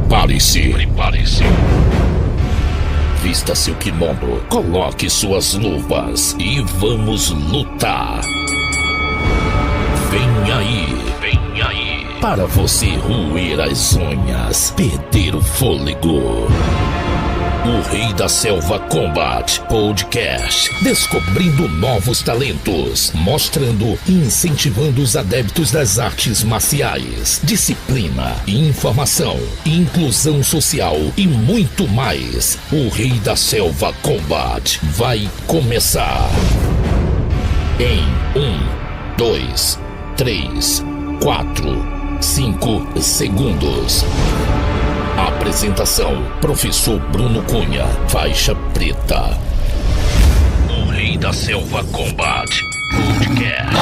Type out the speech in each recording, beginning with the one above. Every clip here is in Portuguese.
Prepare-se. Vista seu kimono, coloque suas luvas e vamos lutar. Vem aí, para você roer as unhas, perder o fôlego. O Rei da Selva Combat Podcast, descobrindo novos talentos, mostrando e incentivando os adeptos das artes marciais, disciplina, informação, inclusão social e muito mais. O Rei da Selva Combat vai começar. Em 1, 2, 3, 4, 5 segundos. Apresentação: Professor Bruno Cunha, faixa preta. O Rei da Selva Combat Podcast.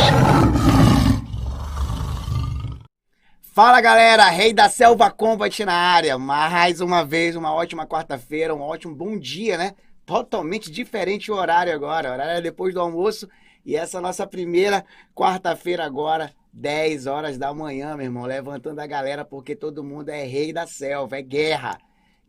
Fala galera, Rei da Selva Combat na área. Mais uma vez, uma ótima quarta-feira, um ótimo bom dia, né? Totalmente diferente o horário agora. O horário é depois do almoço. E essa é a nossa primeira quarta-feira agora, 10 horas da manhã, meu irmão, levantando a galera porque todo mundo é rei da selva, é guerra.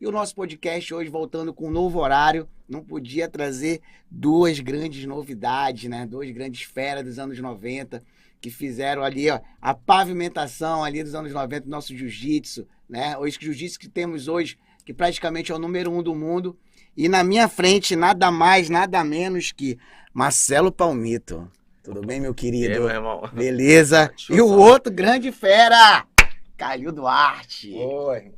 E o nosso podcast hoje voltando com um novo horário, não podia trazer duas grandes novidades, né? Duas grandes feras dos anos 90 que fizeram ali, ó, a pavimentação ali dos anos 90 do nosso jiu-jitsu, né? O jiu-jitsu que temos hoje, que praticamente é o número 1 do mundo. E na minha frente, nada mais, nada menos que Marcelo Palmito. Tudo bem, meu querido? E aí, meu irmão? Beleza? E o outro grande fera, Calil Duarte. Oi.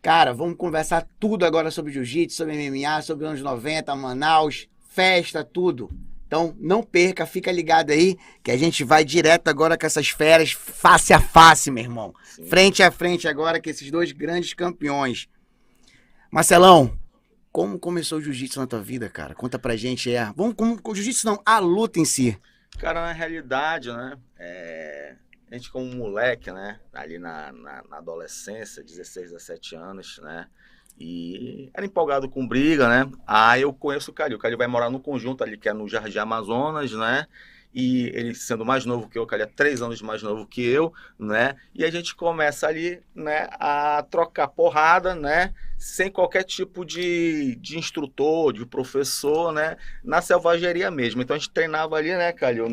Cara, vamos conversar tudo agora sobre jiu-jitsu, sobre MMA, sobre anos 90, Manaus, festa, tudo. Então, não perca, fica ligado aí, que a gente vai direto agora com essas feras, face a face, meu irmão. Sim. Frente a frente agora com esses dois grandes campeões. Marcelão, como começou o jiu-jitsu na tua vida, cara? Conta pra gente, Vamos com o jiu-jitsu não, a luta em si. Cara, na realidade, né, a gente como moleque, né, ali na adolescência, 16, 17 anos, né, e era empolgado com briga, né, aí eu conheço o Calil vai morar no conjunto ali, que é no Jardim Amazonas, né, e ele sendo mais novo que eu, Calil é 3 anos mais novo que eu, né, e a gente começa ali, né, a trocar porrada, né, sem qualquer tipo de instrutor, de professor, né, na selvageria mesmo. Então a gente treinava ali, né, Calil,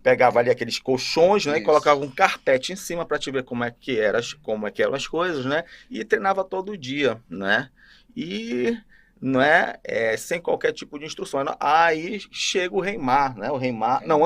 pegava ali aqueles colchões, né, e colocava um carpete em cima para te ver como é que eram as coisas, né, e treinava todo dia, né, e não é, sem qualquer tipo de instrução. Aí chega o Reimar, né?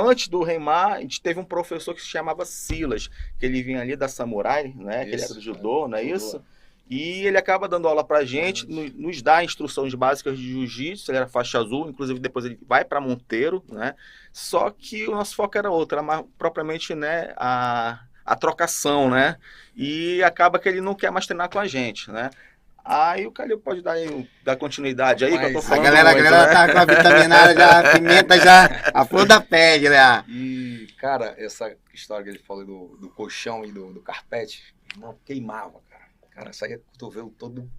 Antes do Reimar, a gente teve um professor que se chamava Silas, que ele vinha ali da Samurai, né? Que ele era do judô, não é isso? E ele acaba dando aula pra gente, nos dá instruções básicas de jiu-jitsu, ele era faixa azul, inclusive depois ele vai para Monteiro, né? Só que o nosso foco era outro, era mais propriamente, né, a trocação, né? E acaba que ele não quer mais treinar com a gente, né? Aí o Calil pode dar continuidade aí, que eu tô falando. A galera tá com a vitaminada já, a pimenta já, a flor da pele, né? E, cara, essa história que ele falou do colchão e do carpete, irmão, queimava, cara. Cara, saía com o cotovelo todo.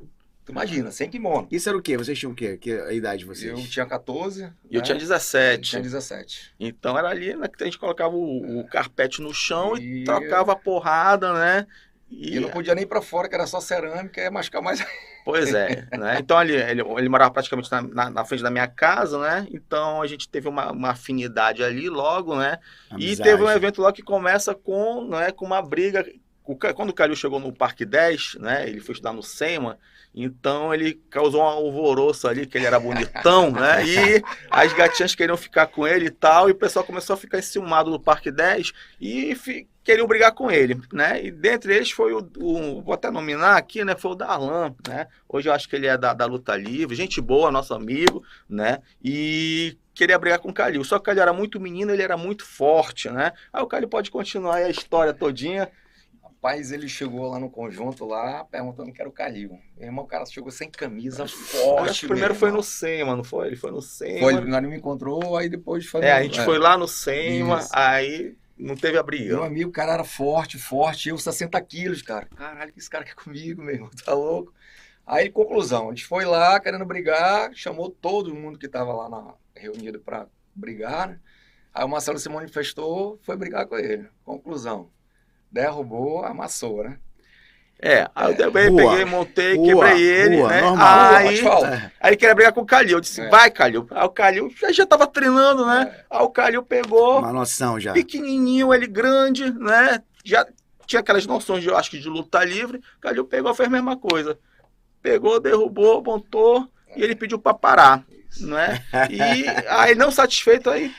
Tu imagina, sem kimono. Isso era o quê? Vocês tinham o quê? Que a idade de vocês? Eu tinha 14. E eu tinha 17. Eu tinha 17. Então era ali, né, que a gente colocava o carpete no chão e trocava a porrada, né? E não podia nem ir pra fora, que era só cerâmica, ia machucar mais. Pois é, né? Então ele morava praticamente na frente da minha casa, né? Então a gente teve uma afinidade ali logo, né? Amizade. E teve um evento lá que começa com uma briga. Quando o Calil chegou no Parque 10, né? Ele foi estudar no SEMA, então ele causou um alvoroço ali, que ele era bonitão, né? E as gatinhas queriam ficar com ele e tal, e o pessoal começou a ficar enciumado no Parque 10 e queriam brigar com ele, né? E dentre eles foi vou até nominar aqui, né? Foi o Darlan, né? Hoje eu acho que ele é da luta livre, gente boa, nosso amigo, né? E queria brigar com o Calil, só que o Calil era muito menino, ele era muito forte, né? Aí o Calil pode continuar aí a história todinha. Rapaz, ele chegou lá no conjunto, lá, perguntando que era o Calil. Meu irmão, o cara chegou sem camisa, forte. Acho que primeiro foi no SEMA, não foi? Ele foi no SEMA. Foi, ele não me encontrou, aí depois foi. A gente foi lá no SEMA, aí não teve a briga. Meu amigo, o cara era forte, eu 60 quilos, cara. Caralho, que esse cara quer comigo, meu irmão, tá louco? Aí, conclusão, a gente foi lá querendo brigar, chamou todo mundo que tava lá reunido pra brigar, né? Aí o Marcelo se manifestou, foi brigar com ele. Conclusão. Derrubou, amassou, né? Aí eu também Rua. peguei, montei, Rua, quebrei ele, rua, né? normal. Aí ele queria brigar com o Calil. Eu disse, vai, Calil. Aí o Calil já tava treinando, né? Aí o Calil pegou, Uma noção já. pequenininho, ele grande, né? Já tinha aquelas noções, eu acho que de luta livre. O Calil pegou, fez a mesma coisa. Pegou, derrubou, montou e ele pediu para parar, né? E aí, não satisfeito, aí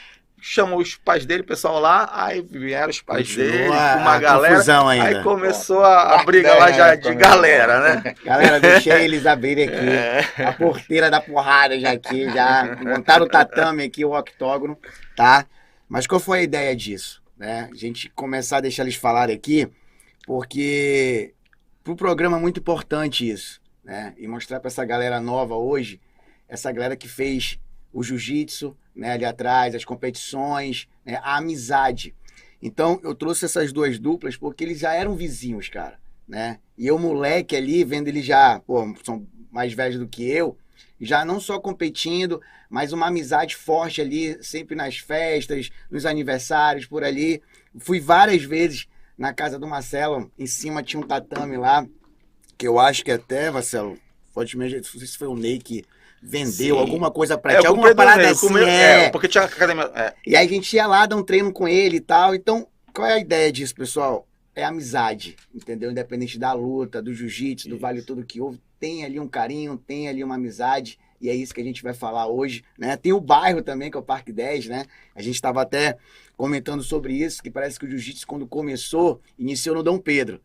chamou os pais dele, o pessoal lá, aí vieram os pais dele, com uma galera, aí começou a briga lá já de galera, né? Galera, deixei eles abrirem aqui, a porteira da porrada já aqui, já montaram o tatame aqui, o octógono, tá? Mas qual foi a ideia disso, né? A gente começar a deixar eles falarem aqui, porque pro programa é muito importante isso, né? E mostrar para essa galera nova hoje, essa galera que fez o jiu-jitsu, né, ali atrás, as competições, né, a amizade. Então, eu trouxe essas duas duplas porque eles já eram vizinhos, cara, né? E eu, moleque ali, vendo eles já, pô, são mais velhos do que eu, já não só competindo, mas uma amizade forte ali, sempre nas festas, nos aniversários, por ali. Fui várias vezes na casa do Marcelo, em cima tinha um tatame lá, que eu acho que até, Marcelo, pode me ajudar, não sei se foi o Ney que vendeu alguma coisa pra ti, alguma parada assim, porque tinha academia. E aí a gente ia lá dar um treino com ele e tal. Então, qual é a ideia disso, pessoal? É amizade, entendeu? Independente da luta, do jiu-jitsu, do vale tudo que houve, tem ali um carinho, tem ali uma amizade, e é isso que a gente vai falar hoje, né? Tem o bairro também, que é o Parque 10, né? A gente estava até comentando sobre isso, que parece que o jiu-jitsu, quando começou, iniciou no Dom Pedro.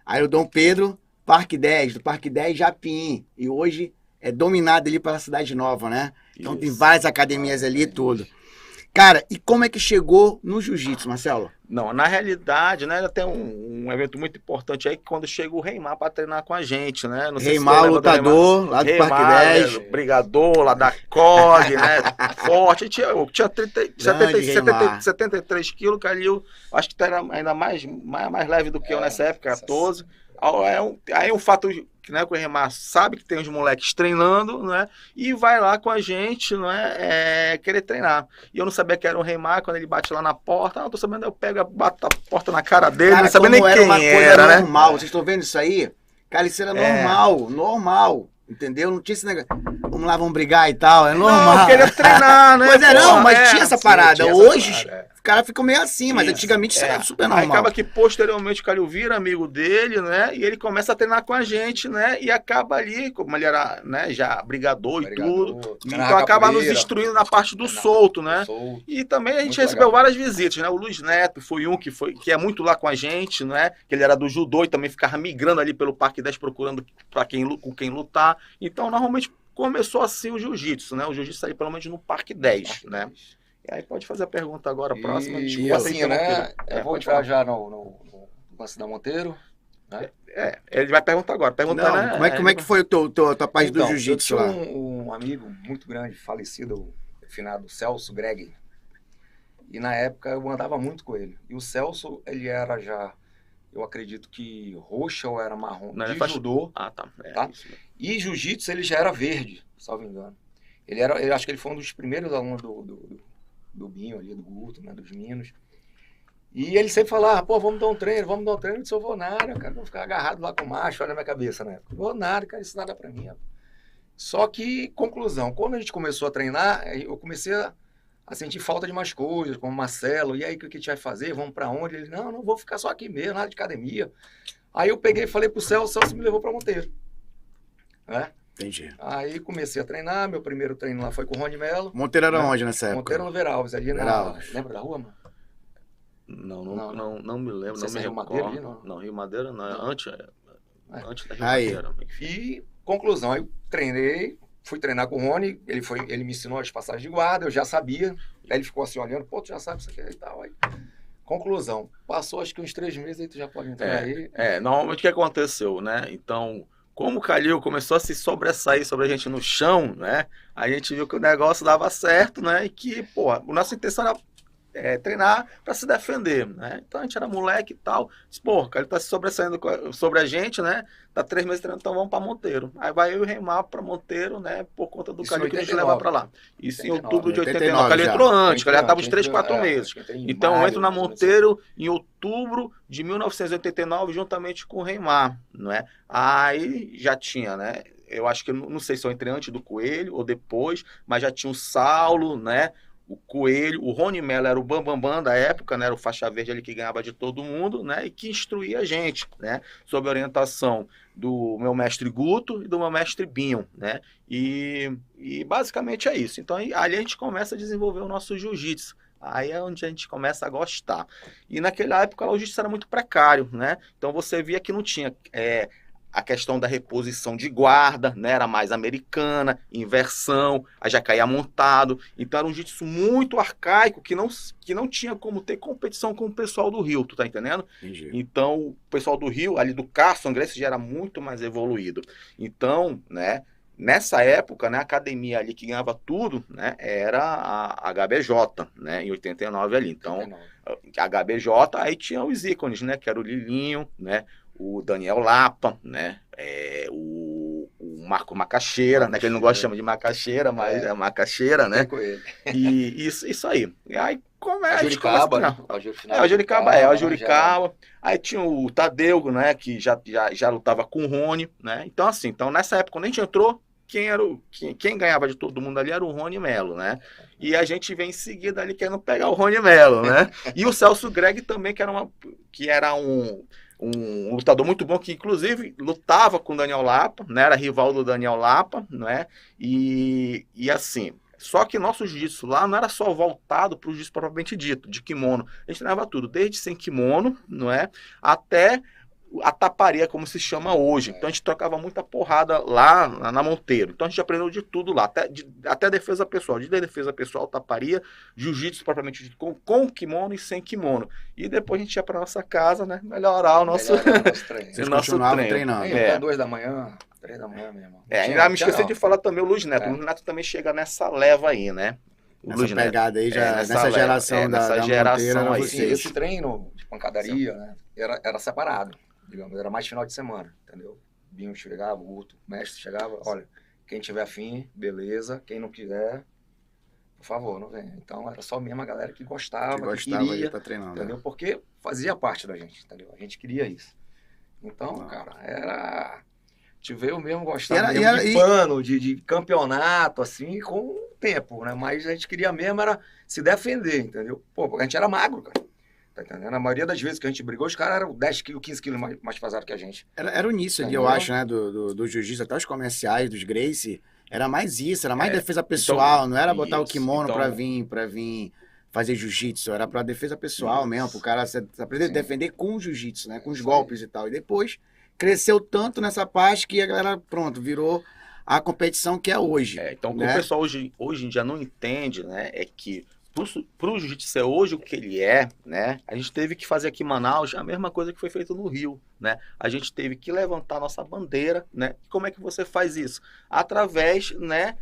Aí o Dom Pedro, Parque 10, do Parque 10, Japim, e hoje é dominado ali pela Cidade Nova, né? Então tem várias academias ali e tudo. Cara, e como é que chegou no jiu-jitsu, Marcelo? Não, na realidade, né, tem um evento muito importante aí, que quando chega o Reimar para treinar com a gente, né? Não sei Reimar, se lutador, lá do Parque 10. Brigador, lá da COG, né? Forte. Eu tinha 73 quilos, Calil, acho que era ainda mais leve do que eu nessa época, 14. Aí um fato, né, que o Reimar sabe que tem os moleques treinando, né, e vai lá com a gente, né, querer treinar. E eu não sabia que era o Reimar, quando ele bate lá na porta, não tô sabendo, eu pego, bato a porta na cara dele, cara, não sabia nem era quem uma coisa era, normal. né? Vocês estão vendo isso aí? Cara, isso era normal. Entendeu? Não tinha esse negócio. Vamos lá, vamos brigar e tal. É normal. Não, eu queria treinar, né? Pois é, não, mas tinha essa parada. Tinha Hoje, essa parada, os caras ficam meio assim, mas antigamente isso era super normal. Aí acaba que posteriormente o Calil vira amigo dele, né? E ele começa a treinar com a gente, né? E acaba ali, como ele era, né, já brigador e tudo. Então acaba nos instruindo na parte do solto, né? E também a gente recebeu várias visitas, né? O Luiz Neto foi um que é muito lá com a gente, né? Que ele era do judô e também ficava migrando ali pelo Parque 10 procurando com quem lutar. Então, normalmente começou assim o jiu-jitsu, né? O jiu-jitsu aí pelo menos no Parque 10, né? E aí pode fazer a pergunta agora, próxima. E assim, né? Eu vou entrar já no lance da Monteiro, né? Ele vai perguntar agora. Perguntar, né? Como é que foi a tua parte do jiu-jitsu lá? Eu tinha um amigo muito grande, falecido, finado, Celso Greg. E na época eu andava muito com ele. E o Celso, ele era já, eu acredito que roxa ou era marrom, de judô. Ah, tá. Tá? E jiu-jitsu ele já era verde, salvo engano. Eu acho que ele foi um dos primeiros alunos do Binho ali, do Guto, né, dos Minos. E ele sempre falava, pô, vamos dar um treino. Eu disse, eu vou nada, cara, vou ficar agarrado lá com o macho, olha na minha cabeça, né? Vou nada, cara, isso nada pra mim. Só que, conclusão, quando a gente começou a treinar, eu comecei a sentir falta de mais coisas, como Marcelo, e aí o que a gente vai fazer? Vamos pra onde? Ele, não vou ficar só aqui mesmo, nada de academia. Aí eu peguei e falei pro Celso, o Celso me levou pra Monteiro. Né? Entendi. Aí comecei a treinar, meu primeiro treino lá foi com o Rony Mello. Monteiro era onde nessa época? Monteiro no Veralves, ali lembra da rua, mano? Não me lembro, não me Rio Madeira ali, não? Não, Rio Madeira não, antes da Rio Aí. Madeira. E, conclusão, aí treinei, fui treinar com o Rony, ele me ensinou as passagens de guarda, eu já sabia, aí ele ficou assim olhando, pô, tu já sabe isso aqui e tal, aí... Conclusão, passou acho que uns 3 meses, aí tu já pode entrar aí. Normalmente o que aconteceu, né? Então, como o Calil começou a se sobressair sobre a gente no chão, né? A gente viu que o negócio dava certo, né? E que, pô, a nossa intenção treinar para se defender, né? Então a gente era moleque e tal. Disse, pô, cara, ele tá se sobressaindo sobre a gente, né? Tá 3 meses treinando, então vamos para Monteiro. Aí vai eu e Reimar para Monteiro, né? Por conta do cardio que a gente leva para lá. Isso em outubro de 89. Ele entrou antes, que ele já tava uns 3, 4 meses. Então eu entro na Monteiro em outubro de 1989, juntamente com o Reimar, não é? Aí já tinha, né? Eu acho que, não sei se eu entrei antes do Coelho ou depois, mas já tinha o Saulo, né? O Coelho, o Rony Mello era o bambambam da época, né? Era o faixa verde ali que ganhava de todo mundo, né? E que instruía a gente, né? Sob a orientação do meu mestre Guto e do meu mestre Binho, né? E basicamente é isso. Então ali a gente começa a desenvolver o nosso jiu-jitsu. Aí é onde a gente começa a gostar. E naquela época o jiu-jitsu era muito precário, né? Então você via que não tinha... a questão da reposição de guarda, né, era mais americana, inversão, aí já caía montado. Então era um jiu-jitsu muito arcaico que não tinha como ter competição com o pessoal do Rio, tu tá entendendo? Entendi. Então o pessoal do Rio, ali do Carson Gracie, já era muito mais evoluído. Então, né, nessa época, né, a academia ali que ganhava tudo, né, era a HBJ, né, em 89 ali. Então, a HBJ, aí tinha os ícones, né, que era o Lilinho, né, o Daniel Lapa, né? O Marco Macaxeira, né? Que ele não gosta de chamar de Macaxeira, mas é Macaxeira, né? E isso aí. E aí a Juricaba, né? A Juricaba. Aí tinha o Tadeu, né? Que já lutava com o Rony, né? Então, assim, nessa época, quando a gente entrou, quem ganhava de todo mundo ali era o Rony Mello, né? E a gente vem em seguida ali querendo pegar o Rony Mello, né? E o Celso Greg também, que era um lutador muito bom, que inclusive lutava com o Daniel Lapa, né? Era rival do Daniel Lapa, né? E assim, só que nosso jiu-jitsu lá não era só voltado para o jiu-jitsu propriamente dito, de kimono. A gente treinava tudo, desde sem kimono, não é? Até a taparia, como se chama hoje. Então a gente trocava muita porrada lá na Monteiro. Então a gente aprendeu de tudo lá, até defesa pessoal. De defesa pessoal, taparia, jiu-jitsu propriamente dito, com kimono e sem kimono. E depois a gente ia para nossa casa, né? Melhorar o nosso treino. Vocês continuavam treinando. Até 2 da manhã, 3 da manhã mesmo. Ainda me esqueci de falar também o Luiz Neto. O Luiz Neto também chega nessa leva aí, né? Nessa pegada aí, já, nessa geração da geração Monteiro, aí. Esse treino de pancadaria, né, era separado, digamos, era mais final de semana, entendeu? Binho chegava, o Guto, o mestre chegava, olha, quem tiver afim, beleza, quem não quiser, por favor, não venha. Então era só mesmo a galera que gostava, que queria, de tá treinando, entendeu? Porque fazia parte da gente, entendeu? A gente queria isso. Então, cara, era... Te veio mesmo gostar de pano, de campeonato, assim, com o tempo, né? Mas a gente queria mesmo era se defender, entendeu? Pô, porque a gente era magro, cara. Tá entendendo? A maioria das vezes que a gente brigou, os caras eram 10 quilos, 15 quilos mais pesados que a gente. Era o início ali, eu acho, né? Do jiu-jitsu, até os comerciais, dos Gracie. Era mais isso, era mais defesa pessoal, então, não era botar o kimono pra vir fazer jiu-jitsu, era pra defesa pessoal mesmo, pro cara aprender a defender com o jiu-jitsu, né? Com os golpes e tal. E depois cresceu tanto nessa parte que a galera, pronto, virou a competição que é hoje. Então, o que o pessoal hoje em dia não entende, né, é que pro jiu-jitsu ser hoje o que ele é, né, a gente teve que fazer aqui em Manaus a mesma coisa que foi feito no Rio, né, a gente teve que levantar nossa bandeira, né, e como é que você faz isso? Através, né,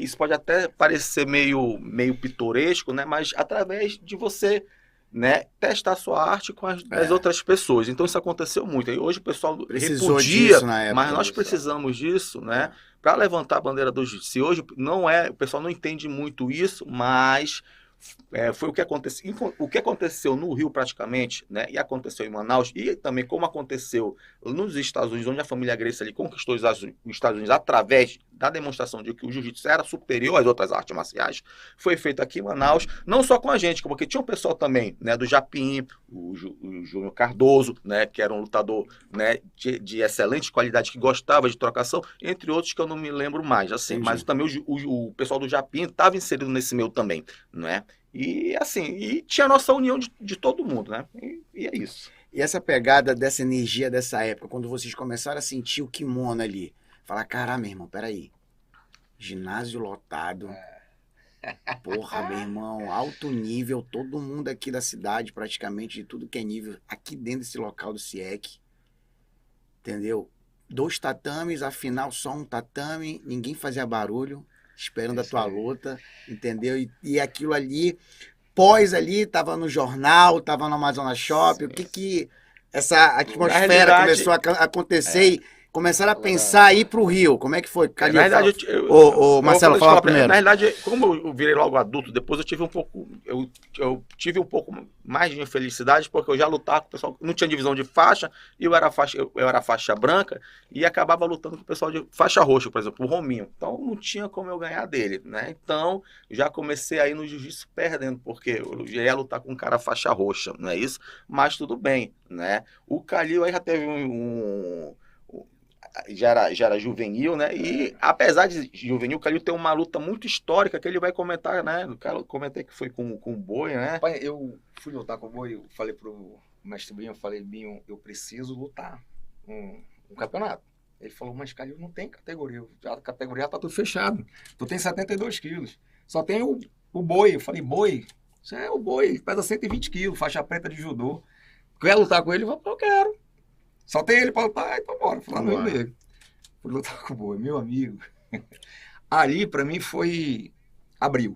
isso pode até parecer meio pitoresco, né, mas através de você, né, testar sua arte com as outras pessoas. Então isso aconteceu muito. E hoje o pessoal repudia, mas nós precisamos disso, né, para levantar a bandeira do jiu-jitsu. Hoje o pessoal não entende muito isso, mas foi o que aconteceu. O que aconteceu no Rio praticamente, né, e aconteceu em Manaus, e também como aconteceu nos Estados Unidos, onde a família Gracie ali conquistou os Estados Unidos através da demonstração de que o jiu-jitsu era superior às outras artes marciais, foi feito aqui em Manaus, não só com a gente, porque tinha um pessoal também, né, do Japim, o Júnior Cardoso, né, que era um lutador, né, de excelente qualidade, que gostava de trocação, entre outros que eu não me lembro mais, assim. Entendi. Mas também o pessoal do Japim estava inserido nesse meio também, não é? E assim, tinha a nossa união de todo mundo, né? E é isso. E essa pegada dessa energia dessa época, quando vocês começaram a sentir o kimono ali, falar, caramba, meu irmão, peraí, ginásio lotado, porra, meu irmão, alto nível, todo mundo aqui da cidade, praticamente, de tudo que é nível, aqui dentro desse local do CIEC, entendeu? 2 tatames, afinal só um tatame, ninguém fazia barulho, esperando a tua luta, entendeu? E aquilo ali, pós ali, tava no jornal, tava no Amazonas Shopping, o que essa atmosfera realidade, começou a acontecer e começaram a pensar aí pro Rio? Como é que foi? Calil, Na verdade, Marcelo, fala primeiro. Na verdade, como eu virei logo adulto, depois eu tive um pouco. Eu tive um pouco mais de infelicidade, porque eu já lutava com o pessoal. Não tinha divisão de faixa, e eu era faixa branca, e acabava lutando com o pessoal de faixa roxa, por exemplo, o Rominho. Então não tinha como eu ganhar dele, né? Então já comecei aí no jiu-jitsu perdendo, porque eu já ia lutar com um cara faixa roxa, não é isso? Mas tudo bem, né? O Calil aí já teve já era juvenil, né? E apesar de juvenil, o Calil tem uma luta muito histórica que ele vai comentar, né? Eu comentei que foi com o Boi, né? Pai, eu fui lutar com o Boi, eu falei pro mestre Binho, Binho, eu preciso lutar um campeonato. Ele falou, mas Calil não tem categoria, a categoria tá tudo fechado. Tu tem 72 quilos, só tem o Boi. Eu falei, Boi, isso é o Boi, ele pesa 120 quilos, faixa preta de judô. Quer lutar com ele? Eu quero. Só tem ele pra lutar, então bora. Falando dele. Fui lutar com o Boi, meu amigo. Ali, pra mim, abriu.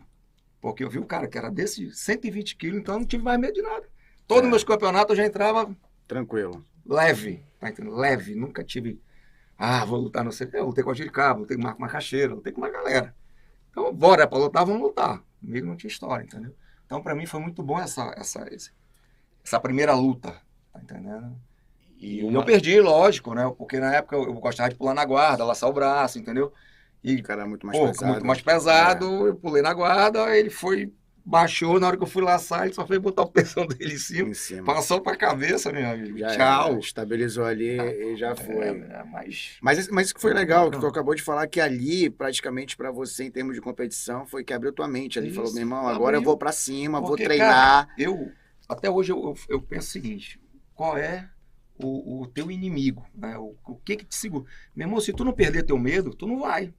Porque eu vi o cara que era desse 120 quilos, então eu não tive mais medo de nada. Todos os meus campeonatos eu já entrava... Tranquilo. Leve, tá entendendo? Leve. Nunca tive... vou lutar, não sei o que. Eu lutei com a Jiricaba, lutei com o Marco Macaxeira, lutei com uma galera. Então, bora, pra lutar, vamos lutar. Comigo não tinha história, entendeu? Então, pra mim, foi muito bom essa primeira luta, tá entendendo? E eu perdi, lógico, né? Porque na época eu gostava de pular na guarda, laçar o braço, entendeu? E o cara é muito mais pesado. Muito mais pesado, eu pulei na guarda, ele baixou, na hora que eu fui laçar, ele só fez botar o peso dele em cima. Passou pra cabeça, meu amigo. Já tchau. Estabilizou ali e já foi. Mas isso que foi legal, que tu acabou de falar, que ali, praticamente pra você, em termos de competição, foi que abriu tua mente ali. Falou, meu irmão, agora eu vou pra cima, vou treinar. Cara, até hoje eu penso o seguinte, qual é o teu inimigo, né? O que te segura? Meu irmão, se tu não perder teu medo, tu não vai.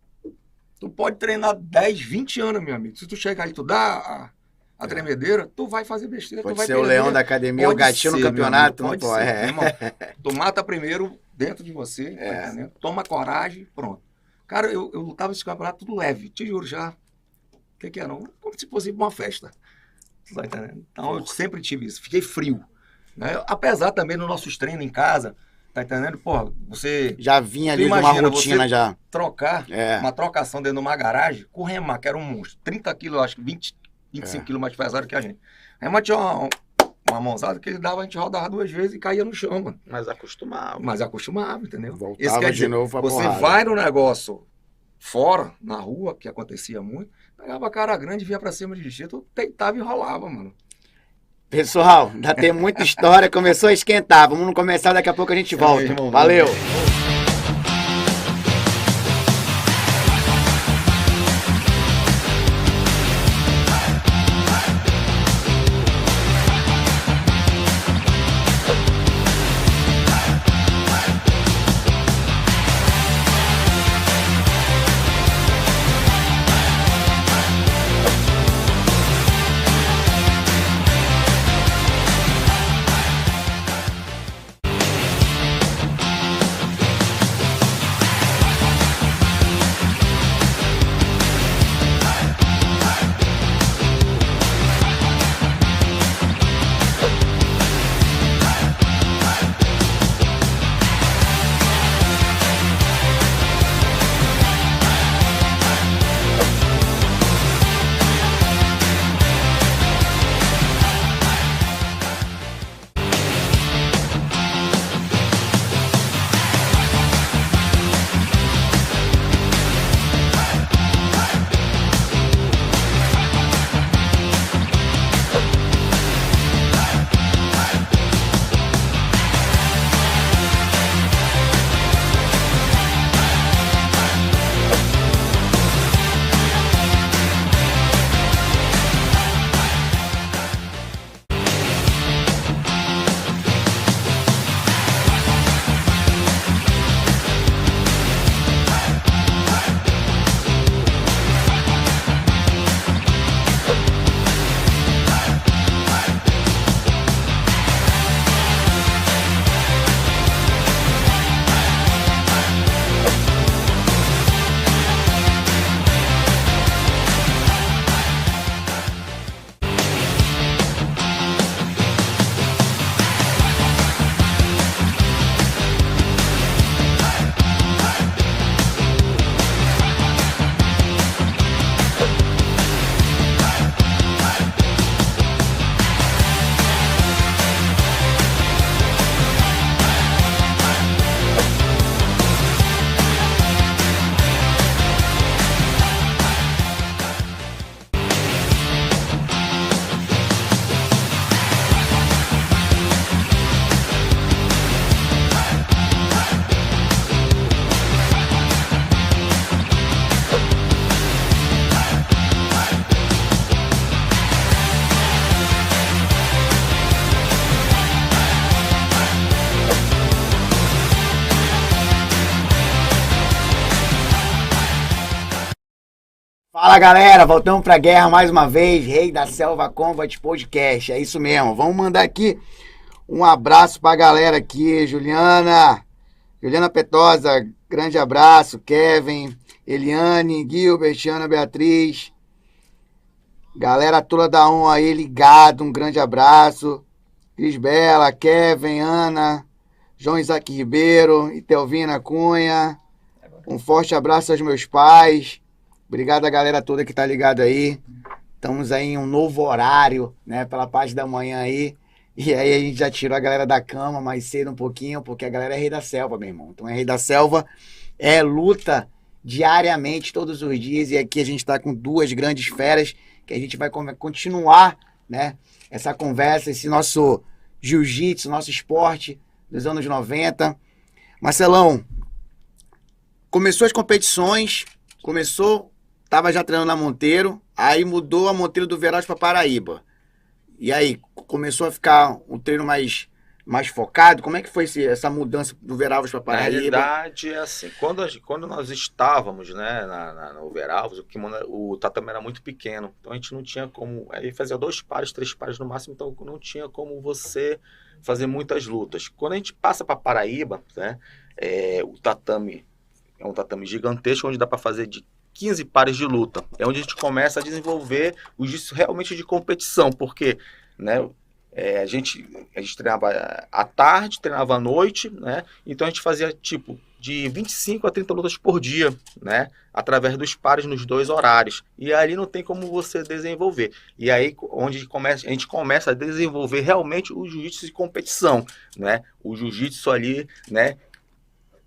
Tu pode treinar 10, 20 anos, meu amigo. Se tu chegar aí e tu dá a tremedeira, tu vai fazer besteira. Pode tu vai ser perder. o leão da academia, o gatinho no campeonato. Pode ser, irmão. Tu mata primeiro dentro de você, tá entendendo? Toma coragem, pronto. Cara, eu lutava esse campeonato tudo leve, te juro já. O que era? Como se fosse uma festa. Tá entendendo? Então eu sempre tive isso. Fiquei frio. Né? Apesar também nos nossos treinos em casa, tá entendendo? Pô, você... Já vinha ali de uma rotina já. Trocar, uma trocação dentro de uma garagem com o Remar, que era um monstro. 30 quilos, acho que 25 quilos mais pesado que a gente. O Remar tinha uma mãozada que ele dava, a gente rodava 2 vezes e caía no chão, mano. Mas acostumava, entendeu? Voltava isso quer dizer, de novo a você porrada. vai no negócio fora, na rua, que acontecia muito, pegava a cara grande, vinha pra cima de jeito, deitava e rolava, mano. Pessoal, ainda tem muita história, começou a esquentar. Vamos começar, daqui a pouco a gente volta. Irmão, valeu! Fala galera, voltamos pra guerra mais uma vez, Rei da Selva Combat Podcast, é isso mesmo. Vamos mandar aqui um abraço pra galera aqui, Juliana Petosa, grande abraço, Kevin, Eliane, Gilbert, Ana Beatriz, galera toda da ON aí ligado, um grande abraço, Cris Bela, Kevin, Ana, João Isaac Ribeiro, Itelvina Cunha, um forte abraço aos meus pais. Obrigado a galera toda que tá ligada aí. Estamos aí em um novo horário, né? Pela parte da manhã aí. E aí a gente já tirou a galera da cama mais cedo um pouquinho, porque a galera é Rei da Selva, meu irmão. Então é Rei da Selva, é luta diariamente, todos os dias. E aqui a gente tá com duas grandes feras, que a gente vai continuar, né? Essa conversa, esse nosso jiu-jitsu, nosso esporte dos anos 90. Marcelão, começou as competições, tava já treinando na Monteiro, aí mudou a Monteiro do Veravos para Paraíba. E aí, começou a ficar um treino mais focado? Como é que foi essa mudança do Veravos para Paraíba? Na realidade, é assim, quando nós estávamos, né, no Veravos, o tatame era muito pequeno, então a gente não tinha como, aí fazia 2 pares, 3 pares no máximo, então não tinha como você fazer muitas lutas. Quando a gente passa para Paraíba, né, o tatame é um tatame gigantesco, onde dá para fazer de 15 pares de luta. É onde a gente começa a desenvolver o jiu-jitsu realmente de competição, porque, né, a gente treinava à tarde, treinava à noite, né, então a gente fazia tipo de 25 a 30 lutas por dia, né, através dos pares nos 2 horários. E ali não tem como você desenvolver. E aí onde a gente começa a desenvolver realmente o jiu-jitsu de competição, né, o jiu-jitsu ali, né,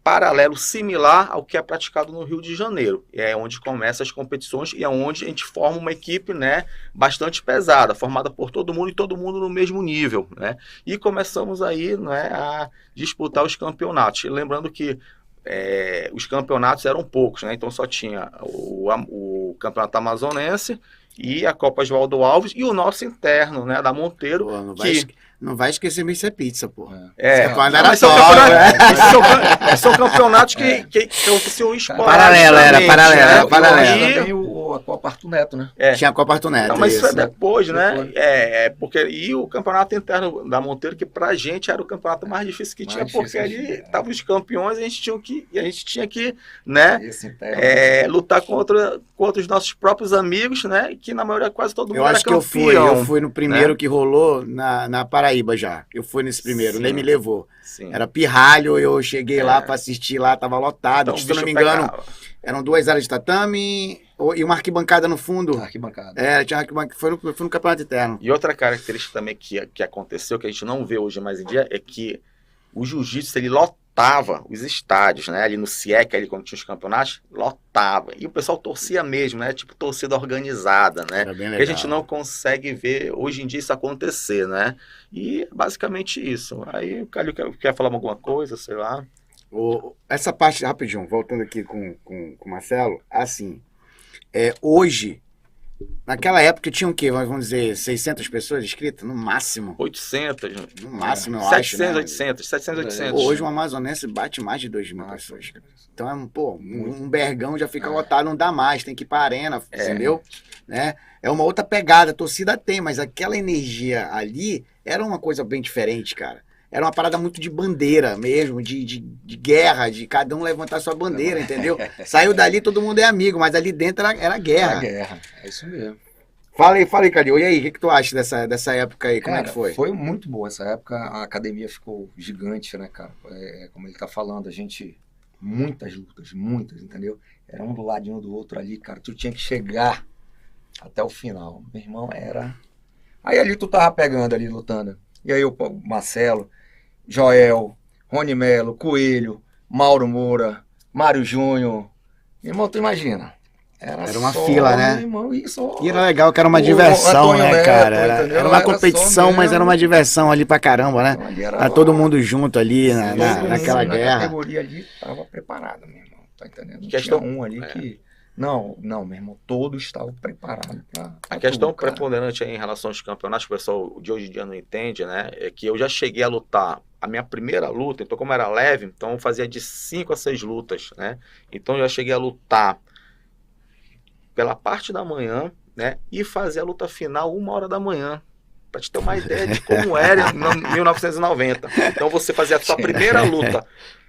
paralelo, similar ao que é praticado no Rio de Janeiro. É onde começam as competições e é onde a gente forma uma equipe, né, bastante pesada, formada por todo mundo e todo mundo no mesmo nível, né? E começamos aí, né, a disputar os campeonatos. E lembrando que os campeonatos eram poucos, né? Então só tinha o Campeonato Amazonense e a Copa Oswaldo Alves e o nosso interno, né, da Monteiro. Pô, não vai esquecer Mr. Pizza, pô. Quando era são campeonatos que oficiam esporte. Paralelo. E também a Copa Arthur Neto, né? Tinha a Copa Arthur Neto. Não, mas isso é depois, né? E o campeonato interno da Monteiro, que pra gente era o campeonato mais difícil que tinha, porque ali estavam os campeões e a gente tinha que, né, lutar contra os nossos próprios amigos, né? Que na maioria quase todo mundo eu era acho campeão. que eu fui no primeiro, né, que rolou na Paraíba já. Eu fui nesse primeiro, nem me levou. Sim. Era pirralho, eu cheguei lá pra assistir lá, tava lotado. Então, se eu não me engano, eram 2 áreas de tatame e uma arquibancada no fundo. Arquibancada. Tinha arquibancada, foi no campeonato interno. E outra característica também que aconteceu, que a gente não vê hoje mais em dia, é que o jiu-jitsu, ele lotava os estádios, né? Ali no CIEC, ali quando tinha os campeonatos, lotava. E o pessoal torcia mesmo, né? Tipo torcida organizada, né? Era bem legal. Que a gente não consegue ver hoje em dia isso acontecer, né? E basicamente isso. Aí o Calil quer falar alguma coisa, sei lá. Essa parte, rapidinho, voltando aqui com o Marcelo, assim, hoje, naquela época tinha o quê? Vamos dizer, 600 pessoas inscritas? No máximo. 800. No máximo, eu 700, acho, né? 800, 700, 800. Hoje o Amazonense bate mais de 2.000 pessoas. Então, um bergão já fica lotado, não dá mais, tem que ir pra arena, entendeu? Né? É uma outra pegada, a torcida tem, mas aquela energia ali era uma coisa bem diferente, cara. Era uma parada muito de bandeira mesmo, de guerra, de cada um levantar sua bandeira, entendeu? Saiu dali, todo mundo é amigo, mas ali dentro era guerra. Era guerra, é isso mesmo. Fala aí, Calil. E aí, o que tu acha dessa época aí? Como é que foi? Foi muito boa essa época, a academia ficou gigante, né, cara? Como ele tá falando, muitas lutas, entendeu? Era um do ladinho do outro ali, cara, tu tinha que chegar até o final. Meu irmão, era... Aí ali tu tava pegando ali, lutando. E aí o Marcelo, Joel, Rony Melo, Coelho, Mauro Moura, Mário Júnior. Meu irmão, tu imagina. Era uma fila, né? Meu irmão, isso. E era legal que era uma diversão, né, cara? Era uma competição, mas era uma diversão ali pra caramba, né? Era todo mundo junto ali naquela guerra. A categoria ali tava preparada, meu irmão. Tá entendendo? Tinha um ali que... Não, meu irmão, todos estavam preparados pra a questão preponderante aí em relação aos campeonatos, que o pessoal de hoje em dia não entende, né? É que eu já cheguei a lutar, a minha primeira luta, então como era leve, então eu fazia de 5 a 6 lutas, né? Então eu já cheguei a lutar pela parte da manhã, né? E fazer a luta final 1h da manhã. Pra te ter uma ideia de como era em 1990. Então você fazia a sua primeira luta,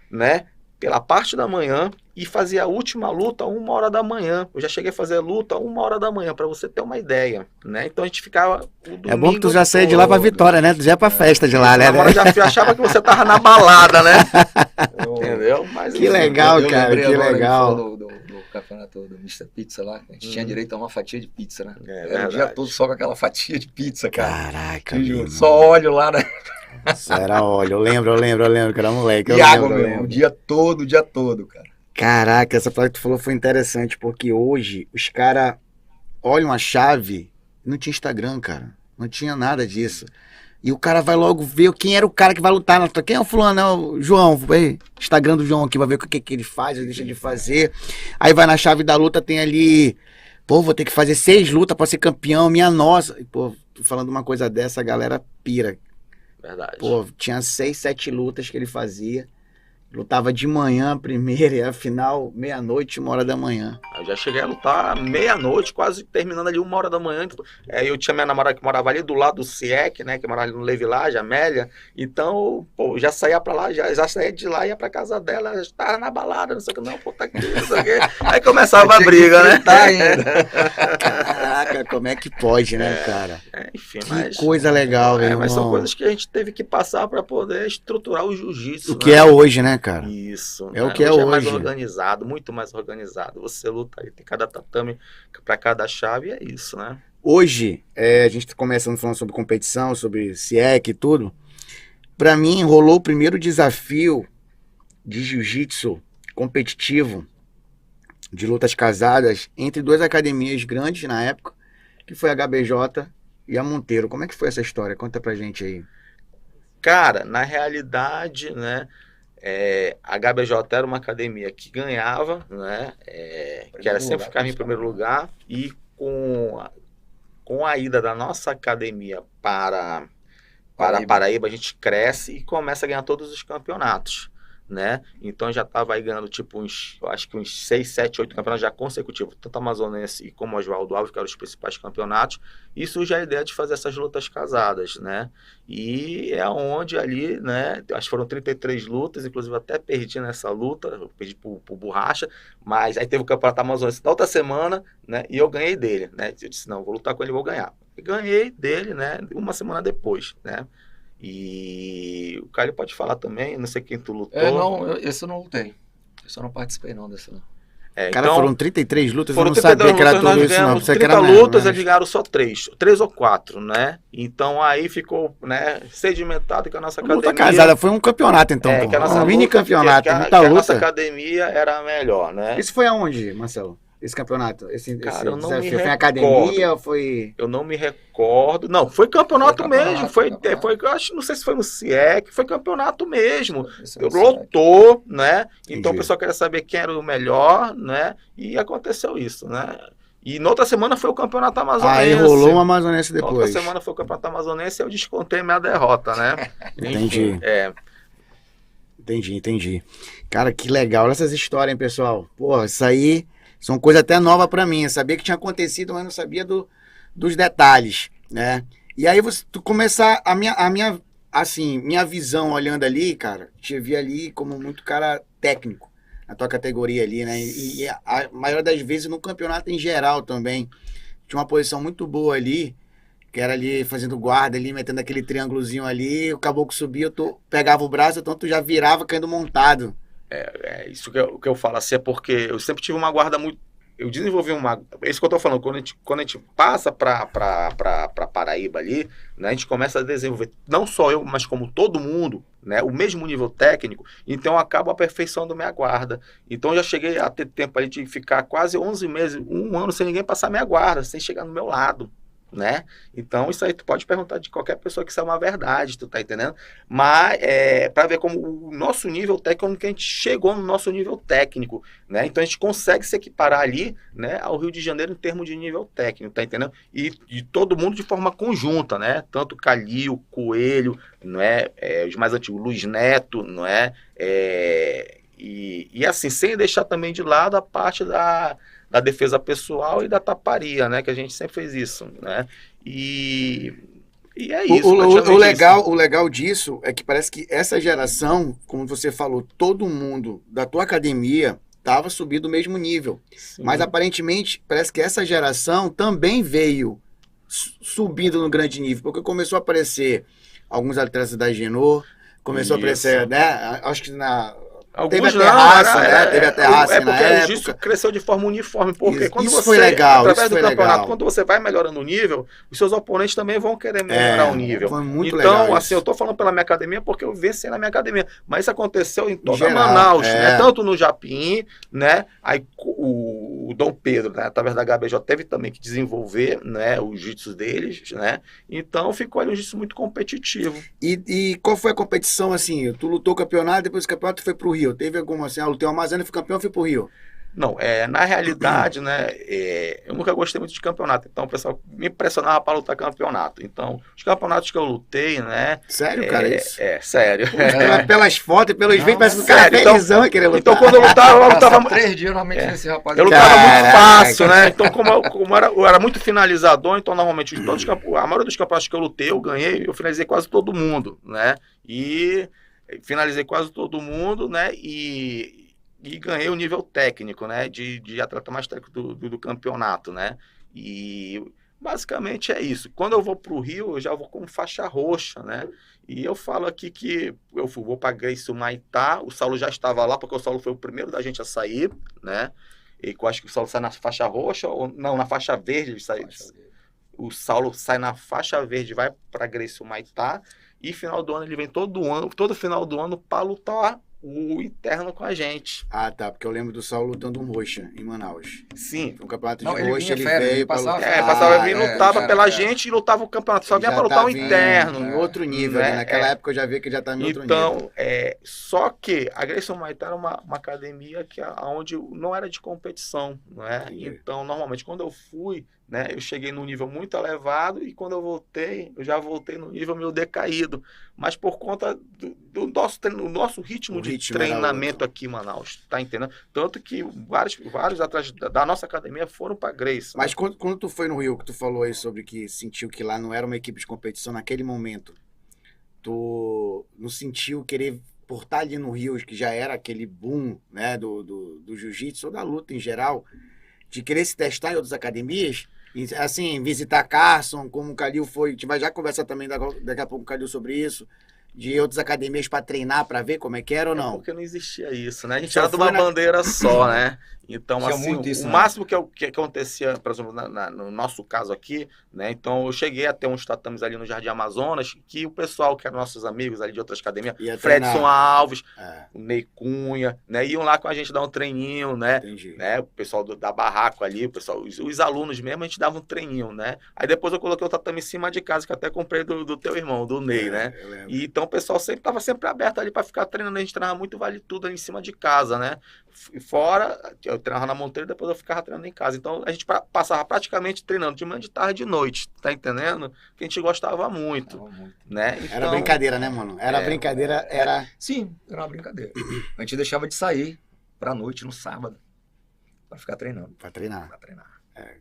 né? Pela parte da manhã e fazia a última luta 1h da manhã. Eu já cheguei a fazer a luta 1h da manhã, para você ter uma ideia, né? Então a gente ficava o domingo. É bom que tu já saía de lá pra Vitória, né? Tu já ia pra festa de lá, né? Eu já achava que você tava na balada, né? Entendeu? Mas, Que legal, eu cara, lembrei que agora legal. do campeonato do Mr. Pizza lá. A gente tinha direito a uma fatia de pizza, né? É Era o verdade. dia todo só com aquela fatia de pizza, cara. Caraca, Te meu juro, irmão. só óleo lá, né? Isso era óleo. Eu lembro que era moleque. Eu E água, lembro, eu meu irmão, lembro. o dia todo, cara. Caraca, essa parada que tu falou foi interessante, porque hoje os caras olham a chave, não tinha Instagram, cara. Não tinha nada disso. E o cara vai logo ver quem era o cara que vai lutar na luta. Quem é o fulano? É o João. Vai, Instagram do João aqui, vai ver o que ele faz, ou deixa de fazer. Aí vai na chave da luta, tem ali... Pô, vou ter que fazer 6 lutas pra ser campeão, minha nossa. E, pô, tô falando uma coisa dessa, a galera pira. Verdade. Pô, tinha 6, 7 lutas que ele fazia. Lutava de manhã primeiro, e a final, meia-noite, 1h da manhã. Eu já cheguei a lutar meia-noite, quase terminando ali 1h da manhã. Eu tinha minha namorada que morava ali do lado do CIEC, né? Que morava ali no Levilage, Amélia. Então, pô, já saía pra lá, já saía de lá, ia pra casa dela, já estava na balada, não sei o que, não, pô, tá aqui, não sei o que. Aí começava a briga, né? Caraca, como é que pode, né, cara? Enfim, Que mas... coisa legal, velho. Mas são coisas que a gente teve que passar pra poder estruturar o jiu-jitsu. O que é hoje, né, cara? Isso. É o que é hoje. É mais hoje. organizado, muito mais organizado. Você luta aí, tem cada tatame pra cada chave, e é isso, né? Hoje, a gente tá começando falando sobre competição, sobre CIEC e tudo. Pra mim, rolou o primeiro desafio de jiu-jitsu competitivo, de lutas casadas, entre 2 academias grandes na época, que foi a HBJ e a Monteiro. Como é que foi essa história? Conta pra gente aí. Cara, na realidade, né, a HBJ era uma academia que ganhava, né, que era sempre ficava em primeiro lugar, e com a ida da nossa academia para Paraíba, a gente cresce e começa a ganhar todos os campeonatos, né? Então já estava aí ganhando tipo acho que uns 6, 7, 8 campeonatos já consecutivos, tanto Amazonense como Oswaldo Alves, que eram os principais campeonatos, e surge a ideia de fazer essas lutas casadas, né? E é onde ali, né, acho que foram 33 lutas, inclusive até perdi nessa luta, eu perdi pro Borracha, mas aí teve o campeonato Amazonense na outra semana, né, e eu ganhei dele, né? Eu disse, não, vou lutar com ele, vou ganhar. E ganhei dele, né, uma semana depois, né? E o Caio pode falar também, não sei quem tu lutou. Não, esse eu não lutei. Esse eu não participei não desse não. Cara, então, foram 33 lutas, eu foram não sabia que era lutas, nós tudo isso, não. ganhamos Você 30 lutas, eles ganharam só 3 ou 4, né? Então aí ficou, né, sedimentado que a nossa academia... Luta casada, foi um campeonato então, que a nossa um mini campeonato, que muita a luta. nossa academia era a melhor, né? Isso foi aonde, Marcelo? Esse campeonato? Cara, eu não me desafio? Foi em recordo. academia ou foi... Eu não me recordo. Não, foi campeonato mesmo. Foi, eu acho, não sei se foi no CIEC, foi campeonato mesmo. Lotou, né? Então Entendi. o pessoal queria saber quem era o melhor, né? E aconteceu isso, né? E na outra semana foi o campeonato amazonense. Aí rolou um amazonense Na outra depois. semana foi o campeonato amazonense e eu descontei minha derrota, né? Entendi. Enfim, Entendi. Cara, que legal. Olha essas histórias, hein, pessoal. Pô, isso aí são coisas até novas pra mim. Eu sabia que tinha acontecido, mas não sabia dos detalhes, né? E aí tu começar a minha visão olhando ali, cara, te vi ali como muito cara técnico na tua categoria ali, né? E a maioria das vezes no campeonato em geral também. Tinha uma posição muito boa ali, que era ali fazendo guarda ali, metendo aquele triângulozinho ali, o caboclo subia, tu pegava o braço, então tu já virava caindo montado. isso que eu falo assim é porque eu sempre tive uma guarda muito. Eu desenvolvi uma. É isso que eu tô falando. Quando a gente passa pra Paraíba ali, né, a gente começa a desenvolver, não só eu, mas como todo mundo, né, o mesmo nível técnico, então eu acabo aperfeiçoando minha guarda. Então eu já cheguei a ter tempo ali de ficar quase 11 meses, 1 ano sem ninguém passar minha guarda, sem chegar no meu lado, né? Então isso aí tu pode perguntar de qualquer pessoa que isso é uma verdade, tu tá entendendo? Mas para ver como o nosso nível técnico, que a gente chegou no nosso nível técnico, né? Então a gente consegue se equiparar ali, né, ao Rio de Janeiro em termos de nível técnico, tá entendendo? E todo mundo de forma conjunta, né? Tanto Calil, Coelho, não é? Os mais antigos, Luiz Neto, não é? E assim, sem deixar também de lado a parte da defesa pessoal e da taparia, né? Que a gente sempre fez isso, né? E é isso. O legal disso é que parece que essa geração, como você falou, todo mundo da tua academia estava subindo o mesmo nível. Sim. Mas aparentemente parece que essa geração também veio subindo no grande nível, porque começou a aparecer alguns atletas da Genô, começou a aparecer, né? Acho que teve a terraça, né? Teve a terraça na porque época. o jiu-jitsu cresceu de forma uniforme, porque quando isso você, foi legal, através do campeonato, legal. quando você vai melhorando o nível, os seus oponentes também vão querer melhorar o nível. Foi muito então, legal assim, isso. eu tô falando pela minha academia porque eu venci na minha academia, mas isso aconteceu em toda Geral, Manaus, né? Tanto no Japim, né? Aí o Dom Pedro, né? Através da HBJ, teve também que desenvolver, né? O jiu-jitsu deles, né? Então ficou ali um jiu-jitsu muito competitivo. E qual foi a competição, assim? Tu lutou o campeonato, depois do campeonato tu foi pro Rio. Teve alguma, assim, lutei o Amazônia, fui campeão, fui pro Rio. Não, na realidade, né, eu nunca gostei muito de campeonato, então o pessoal me impressionava para lutar campeonato. Então, os campeonatos que eu lutei, né... Sério, cara, isso? Sério. Pelas fotos e pelos vídeos, parece que o cara sério, felizão querer lutar. Então, quando eu lutava 3 dias na mente desse rapaz. Eu lutava muito fácil, né? Então, como eu era muito finalizador, então, normalmente, a maioria dos campeonatos que eu lutei, eu ganhei, eu finalizei quase todo mundo, né? E finalizei quase todo mundo, né? E ganhei o nível técnico, né, de atleta mais técnico do campeonato, né, e basicamente é isso. Quando eu vou para o Rio, eu já vou com faixa roxa, né, e eu falo aqui que eu vou para Gracie Humaitá, o Saulo já estava lá, porque o Saulo foi o primeiro da gente a sair, né, e eu acho que o Saulo sai na faixa roxa, ou não, na faixa verde, o Saulo sai na faixa verde, vai para Gracie Humaitá, e final do ano ele vem todo final do ano para lutar o interno com a gente. Ah, tá, porque eu lembro do Saulo lutando um roxa em Manaus. Sim. Um campeonato de Não, roxa, ele férias, veio pra passava lutar. Passava, ele lutava pela gente e lutava o campeonato, só Ele vinha já para lutar o tava interno. em outro nível, né? né? Naquela época eu já vi que ele já estava em outro nível. Então, só que a Gracie Humaitá era uma academia onde não era de competição, não é? Então, normalmente, quando eu fui, né, eu cheguei num nível muito elevado e quando eu voltei, eu já voltei no nível meio decaído. Mas por conta do nosso ritmo de treinamento aqui em Manaus, tá entendendo? Tanto que vários atletas da nossa academia foram para Gracie. Mas quando tu foi no Rio, que tu falou aí sobre que sentiu que lá não era uma equipe de competição naquele momento, tu não sentiu querer, por estar ali no Rio, que já era aquele boom, né, do jiu-jitsu ou da luta em geral, de querer se testar em outras academias? E, assim, visitar Carson, como o Calil foi, a gente vai já conversar também daqui a pouco com o Calil sobre isso, de outras academias para treinar, para ver como é que era ou não? Porque não existia isso, né? A gente era de uma bandeira só, né? Então, tinha assim, muito isso, o né? máximo que acontecia, por exemplo, no nosso caso aqui, né? Então, eu cheguei a ter uns tatames ali no Jardim Amazonas, que o pessoal, que eram nossos amigos ali de outras academias, Fredson Alves, o Ney Cunha, né? Iam lá com a gente dar um treininho, né? Entendi. Né? O pessoal da barraco ali, o pessoal, os alunos mesmo, a gente dava um treininho, né? Aí depois eu coloquei o tatame em cima de casa, que até comprei do teu irmão, do Ney, né? E então o pessoal estava sempre aberto ali para ficar treinando, a gente treinava muito vale tudo ali em cima de casa, né? Fora, eu treinava na monteira, depois eu ficava treinando em casa. Então a gente passava praticamente treinando de manhã, de tarde, de noite, tá entendendo? Que a gente gostava muito, né? Então, era brincadeira, né, mano? Brincadeira, era... Sim, era uma brincadeira. A gente deixava de sair pra noite no sábado para ficar treinando. Para treinar.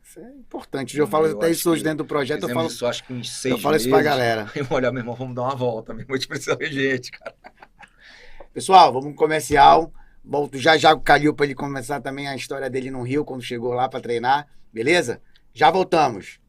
Isso é importante. Eu Eu falo até acho isso hoje que dentro do projeto. Eu falo isso, acho que uns 6 meses. falo isso pra galera. Aí olha, meu irmão, vamos dar uma volta. Meu irmão, a gente precisa ver gente, cara. Pessoal, vamos pro comercial. Volto já com o Calil para ele começar também a história dele no Rio, quando chegou lá para treinar. Beleza? Já voltamos.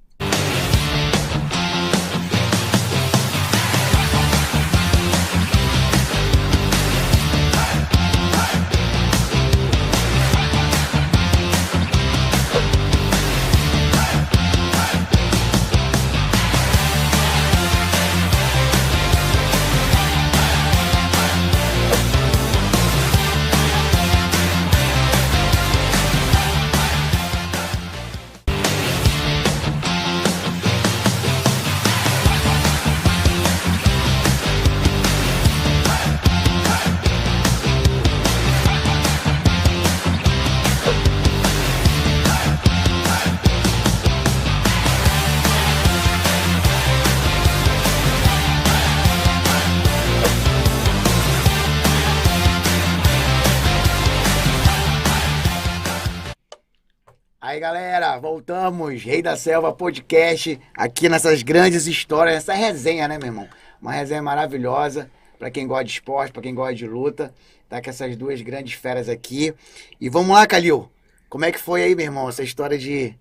Aí, galera, voltamos. Rei da Selva Podcast, aqui nessas grandes histórias, essa resenha, né, meu irmão? Uma resenha maravilhosa pra quem gosta de esporte, pra quem gosta de luta. Tá com essas duas grandes feras aqui. E vamos lá, Calil. Como é que foi aí, meu irmão, essa história de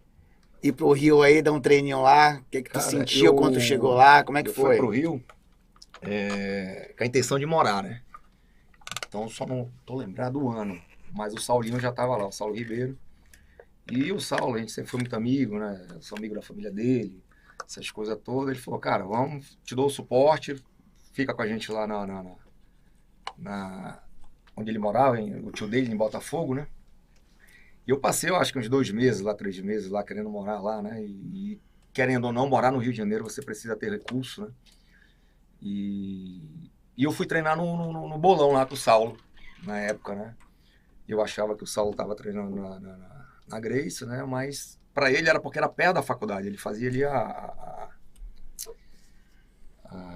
ir pro Rio aí, dar um treininho lá? O que tu Cara, sentiu quando tu chegou lá? Como é que eu foi? fui pro Rio com a intenção de morar, né? Então só não tô lembrado do ano. Mas o Saulinho já tava lá, o Saulo Ribeiro. E o Saulo, a gente sempre foi muito amigo, né? Eu sou amigo da família dele, essas coisas todas. Ele falou, cara, vamos, te dou o suporte, fica com a gente lá onde ele morava, o tio dele em Botafogo, né? E eu passei, eu acho que uns 2 meses lá, 3 meses lá, querendo morar lá, né? E querendo ou não, morar no Rio de Janeiro, você precisa ter recurso, né? E eu fui treinar no bolão lá com o Saulo, na época, né? Eu achava que o Saulo estava treinando na Grace, né? Mas para ele era porque era perto da faculdade. Ele fazia ali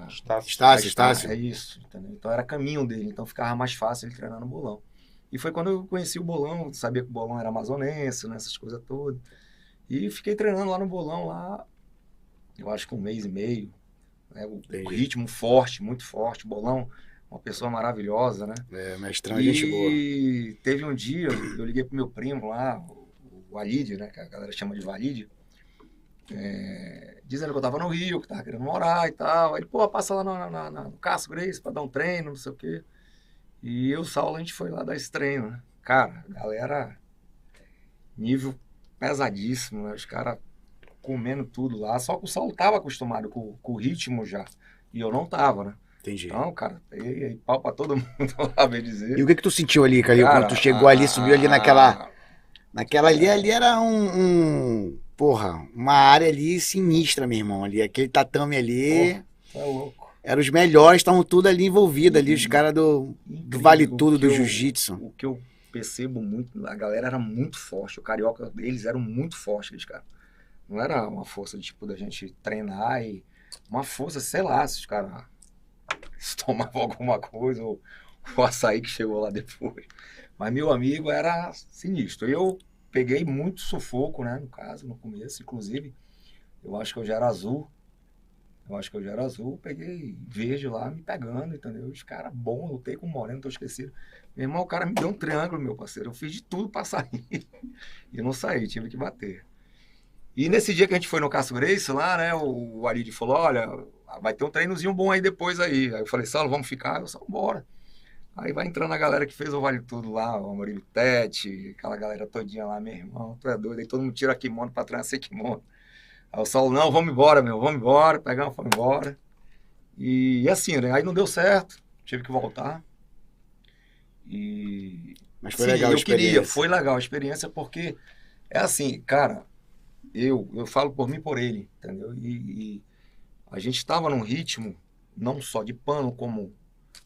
Estácio. É isso, entendeu? Então era caminho dele, então ficava mais fácil ele treinar no bolão. E foi quando eu conheci o bolão, sabia que o bolão era amazonense, né? Essas coisas todas. E fiquei treinando lá no bolão, lá, eu acho que 1 mês e meio. Né? O ritmo forte, muito forte. O bolão, uma pessoa maravilhosa, né? Mestrão, gente boa. E teve um dia, eu liguei pro meu primo lá, o Alídio, né? Que a galera chama de Valídio. Dizendo que eu tava no Rio, que tava querendo morar e tal. Aí ele, pô, passa lá no Cássio Grace pra dar um treino, não sei o quê. E eu e o Saulo, a gente foi lá dar esse treino, né? Cara, galera, nível pesadíssimo, né? Os caras comendo tudo lá. Só que o Saulo tava acostumado com o ritmo já. E eu não tava, né? Entendi. Então, cara, peguei pau pra todo mundo lá, bem dizer. E o que tu sentiu ali, Calil, quando tu chegou ali, subiu ali naquela ali era porra, uma área ali sinistra, meu irmão, ali, aquele tatame ali, Pô, é louco. eram os melhores, estavam tudo ali envolvidos ali, os caras do Vale Tudo, do Jiu-Jitsu. O que eu percebo muito, a galera era muito forte, o carioca deles eram muito fortes, cara. Não era uma força, tipo, da gente treinar e uma força, sei lá, se os caras tomavam alguma coisa, ou o açaí que chegou lá depois. Mas meu amigo era sinistro. Eu peguei muito sufoco, né, no caso, no começo, inclusive, eu acho que eu já era azul. Peguei verde lá, me pegando, entendeu? Os caras bons, lutei com o Moreno, tô esquecido. Meu irmão, o cara me deu um triângulo, meu parceiro. Eu fiz de tudo pra sair. E não saí, tive que bater. E nesse dia que a gente foi no Cássio Grace lá, né, o Alídio falou, olha, vai ter um treinozinho bom aí depois aí. Aí eu falei, Saulo, vamos ficar? Eu falei, bora. Aí vai entrando a galera que fez o Vale Tudo lá, o Amorim Tete, aquela galera todinha lá, meu irmão, tu é doido. Aí todo mundo tira kimono pra treinar sem kimono. Aí o Saulo, não, vamos embora, pegamos, fomos embora. E assim, né, aí não deu certo, tive que voltar. Mas foi legal a experiência. Foi legal a experiência porque é assim, cara, eu falo por mim e por ele, entendeu? E a gente estava num ritmo, não só de pano, como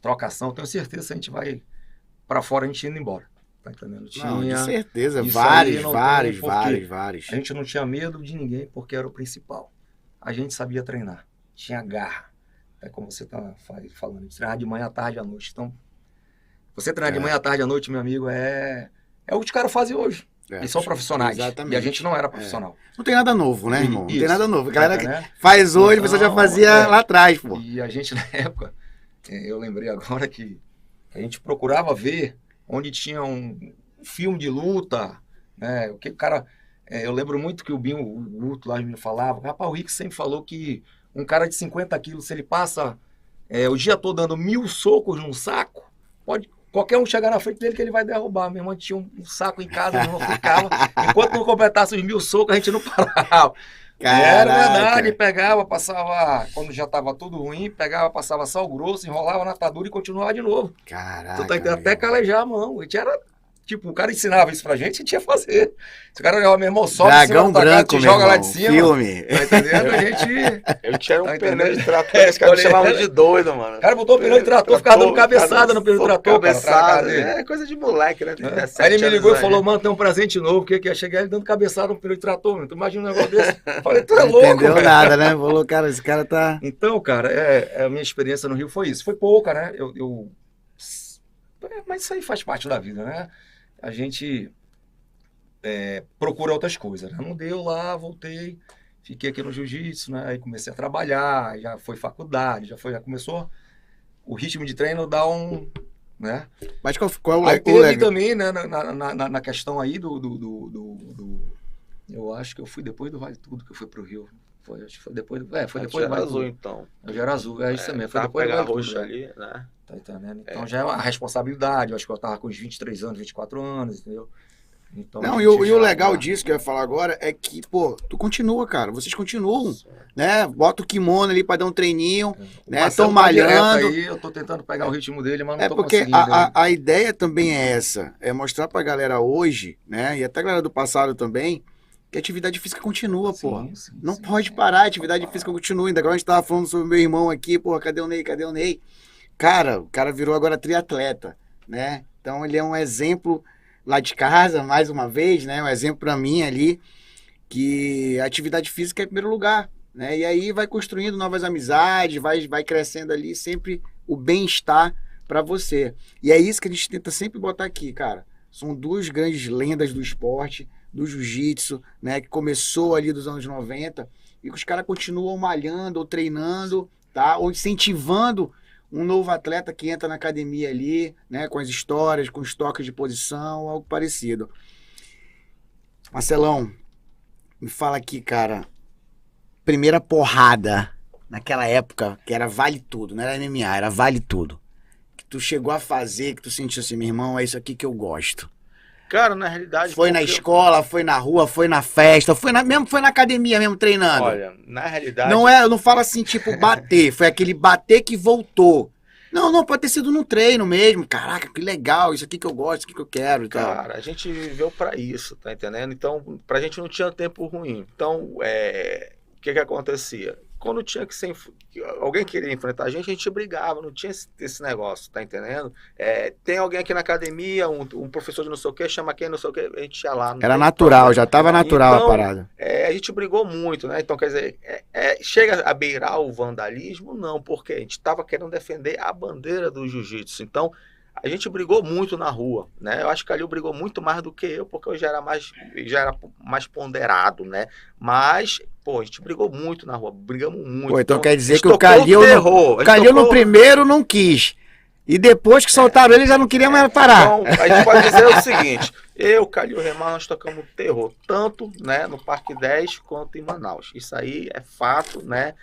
trocação. Tenho certeza que se a gente vai para fora, a gente indo embora. Tá entendendo? Não, de certeza. Isso Vários. A gente não tinha medo de ninguém porque era o principal. A gente sabia treinar. Tinha garra. É como você tá falando. Treinar de manhã, à tarde, à noite. Então, você treinar de manhã, à tarde, à noite, meu amigo, é o que os caras fazem hoje. Eles são profissionais. Exatamente. E a gente não era profissional. Não tem nada novo, né, irmão? Não Isso. tem nada novo. A galera que Né? faz hoje, Então, você já fazia lá atrás, pô. E a gente, na época, eu lembrei agora que a gente procurava ver onde tinha um filme de luta, né? O que o cara... eu lembro muito que o Binho, o Guto lá me falava, rapaz, o Rick sempre falou que um cara de 50 quilos, se ele passa o dia todo dando 1000 socos num saco, pode qualquer um chegar na frente dele que ele vai derrubar. Meu irmão tinha um saco em casa, meu irmão ficava, enquanto não completasse os 1000 socos, a gente não parava. Era verdade, pegava, passava, quando já tava tudo ruim, pegava, passava sal grosso, enrolava na atadura e continuava de novo. Caraca. Tu tá entendendo? Até calejar a mão. A gente era, tipo, o cara ensinava isso pra gente, a gente ia fazer. Se o cara olhava, meu irmão, sobe Dragão branco, te joga lá de cima. Filme. Tá entendendo? A gente... Eu tinha um Tá pneu entendendo? de trator, esse cara me chamava de doido, mano. O cara botou o pneu de trator, ficava dando cabeçada no pneu de trator, cara, atrás da casa dele. É coisa de moleque, né? 17 Aí ele me ligou e anos falou, aí. mano, tem um presente novo, que ia chegar ele dando cabeçada no pneu de trator, mano. Tu imagina um negócio desse? Eu falei, tu é Não louco, entendeu velho. nada, né? Falou, cara, esse cara tá... Então, cara, a minha experiência no Rio foi isso. Foi pouca, né? Mas isso aí faz parte da vida, né? A gente procura outras coisas, né? Não deu lá, voltei, fiquei aqui no jiu-jitsu, né? Aí comecei a trabalhar, já foi faculdade, já começou o ritmo de treino dar né? Mas qual Aí é o teve legal? também, né, na questão aí eu acho que eu fui depois do Vale Tudo que eu fui pro Rio. Acho que foi depois do Vale azul, Tudo. então. Eu já era azul, é isso mesmo. Foi Tava depois do pegar Vale roxo Tudo. ali, né? Tá entendendo? Então já é uma responsabilidade. Eu acho que eu tava com uns 23 anos, 24 anos, entendeu? Então, Não, a e gente o já- legal disso que eu ia falar agora é que, pô, tu continua, cara. Vocês continuam, né? Bota o kimono ali pra dar um treininho, O né? Marcelo Tão tá direto malhando. aí, eu tô tentando pegar o ritmo dele, mas não É tô porque conseguindo. né? a ideia também é essa, é mostrar pra galera hoje, né? E até a galera do passado também, que a atividade física continua, pô. Sim, Não sim, pode sim. parar, a atividade Pode física parar. continua. Ainda agora a gente tava falando sobre o meu irmão aqui, pô, cadê o Ney? Cadê o Ney? Cara, o cara virou agora triatleta, né? Então ele é um exemplo lá de casa, mais uma vez, né? Um exemplo pra mim ali, que a atividade física é em primeiro lugar, né? E aí vai construindo novas amizades, vai crescendo ali sempre o bem-estar pra você. E é isso que a gente tenta sempre botar aqui, cara. São duas grandes lendas do esporte, do jiu-jitsu, né? Que começou ali dos anos 90 e que os caras continuam malhando ou treinando, tá? Ou incentivando um novo atleta que entra na academia ali, né? Com as histórias, com os toques de posição, algo parecido. Marcelão, me fala aqui, cara. Primeira porrada naquela época, que era vale tudo, não era MMA, era vale tudo. Que tu chegou a fazer, que tu sentiu assim, meu irmão, é isso aqui que eu gosto. Cara, na realidade... Foi na porque- escola, foi na rua, foi na festa, foi na academia mesmo treinando. Olha, na realidade... Não é, eu não falo assim, tipo, bater, foi aquele bater que voltou. Não, pode ter sido no treino mesmo. Caraca, que legal, isso aqui que eu gosto, isso aqui que eu quero e tal. Cara, a gente viveu pra isso, tá entendendo? Então, pra gente não tinha tempo ruim. Então, o que acontecia? Quando tinha que ser, alguém queria enfrentar a gente brigava, não tinha esse negócio, tá entendendo? Tem alguém aqui na academia, um professor de não sei o que, chama quem não sei o que, a gente ia lá. não Era tem natural, problema. já tava natural Então, a parada. A gente brigou muito, né? Então, quer dizer, chega a beirar o vandalismo? Não, porque a gente estava querendo defender a bandeira do jiu-jitsu. Então, a gente brigou muito na rua, né? Eu acho que ali brigou muito mais do que eu, porque eu já era mais ponderado, né? Mas, pô, a gente brigou muito na rua, brigamos muito. Pô, então a quer dizer gente que o tocou Calil, terror, a gente Calil no tocou- primeiro não quis. E depois que soltaram ele, já não queria mais parar. Então, a gente pode dizer o seguinte: eu, Calil e o Remar, nós tocamos terror, tanto, né, no Parque 10 quanto em Manaus. Isso aí é fato, né?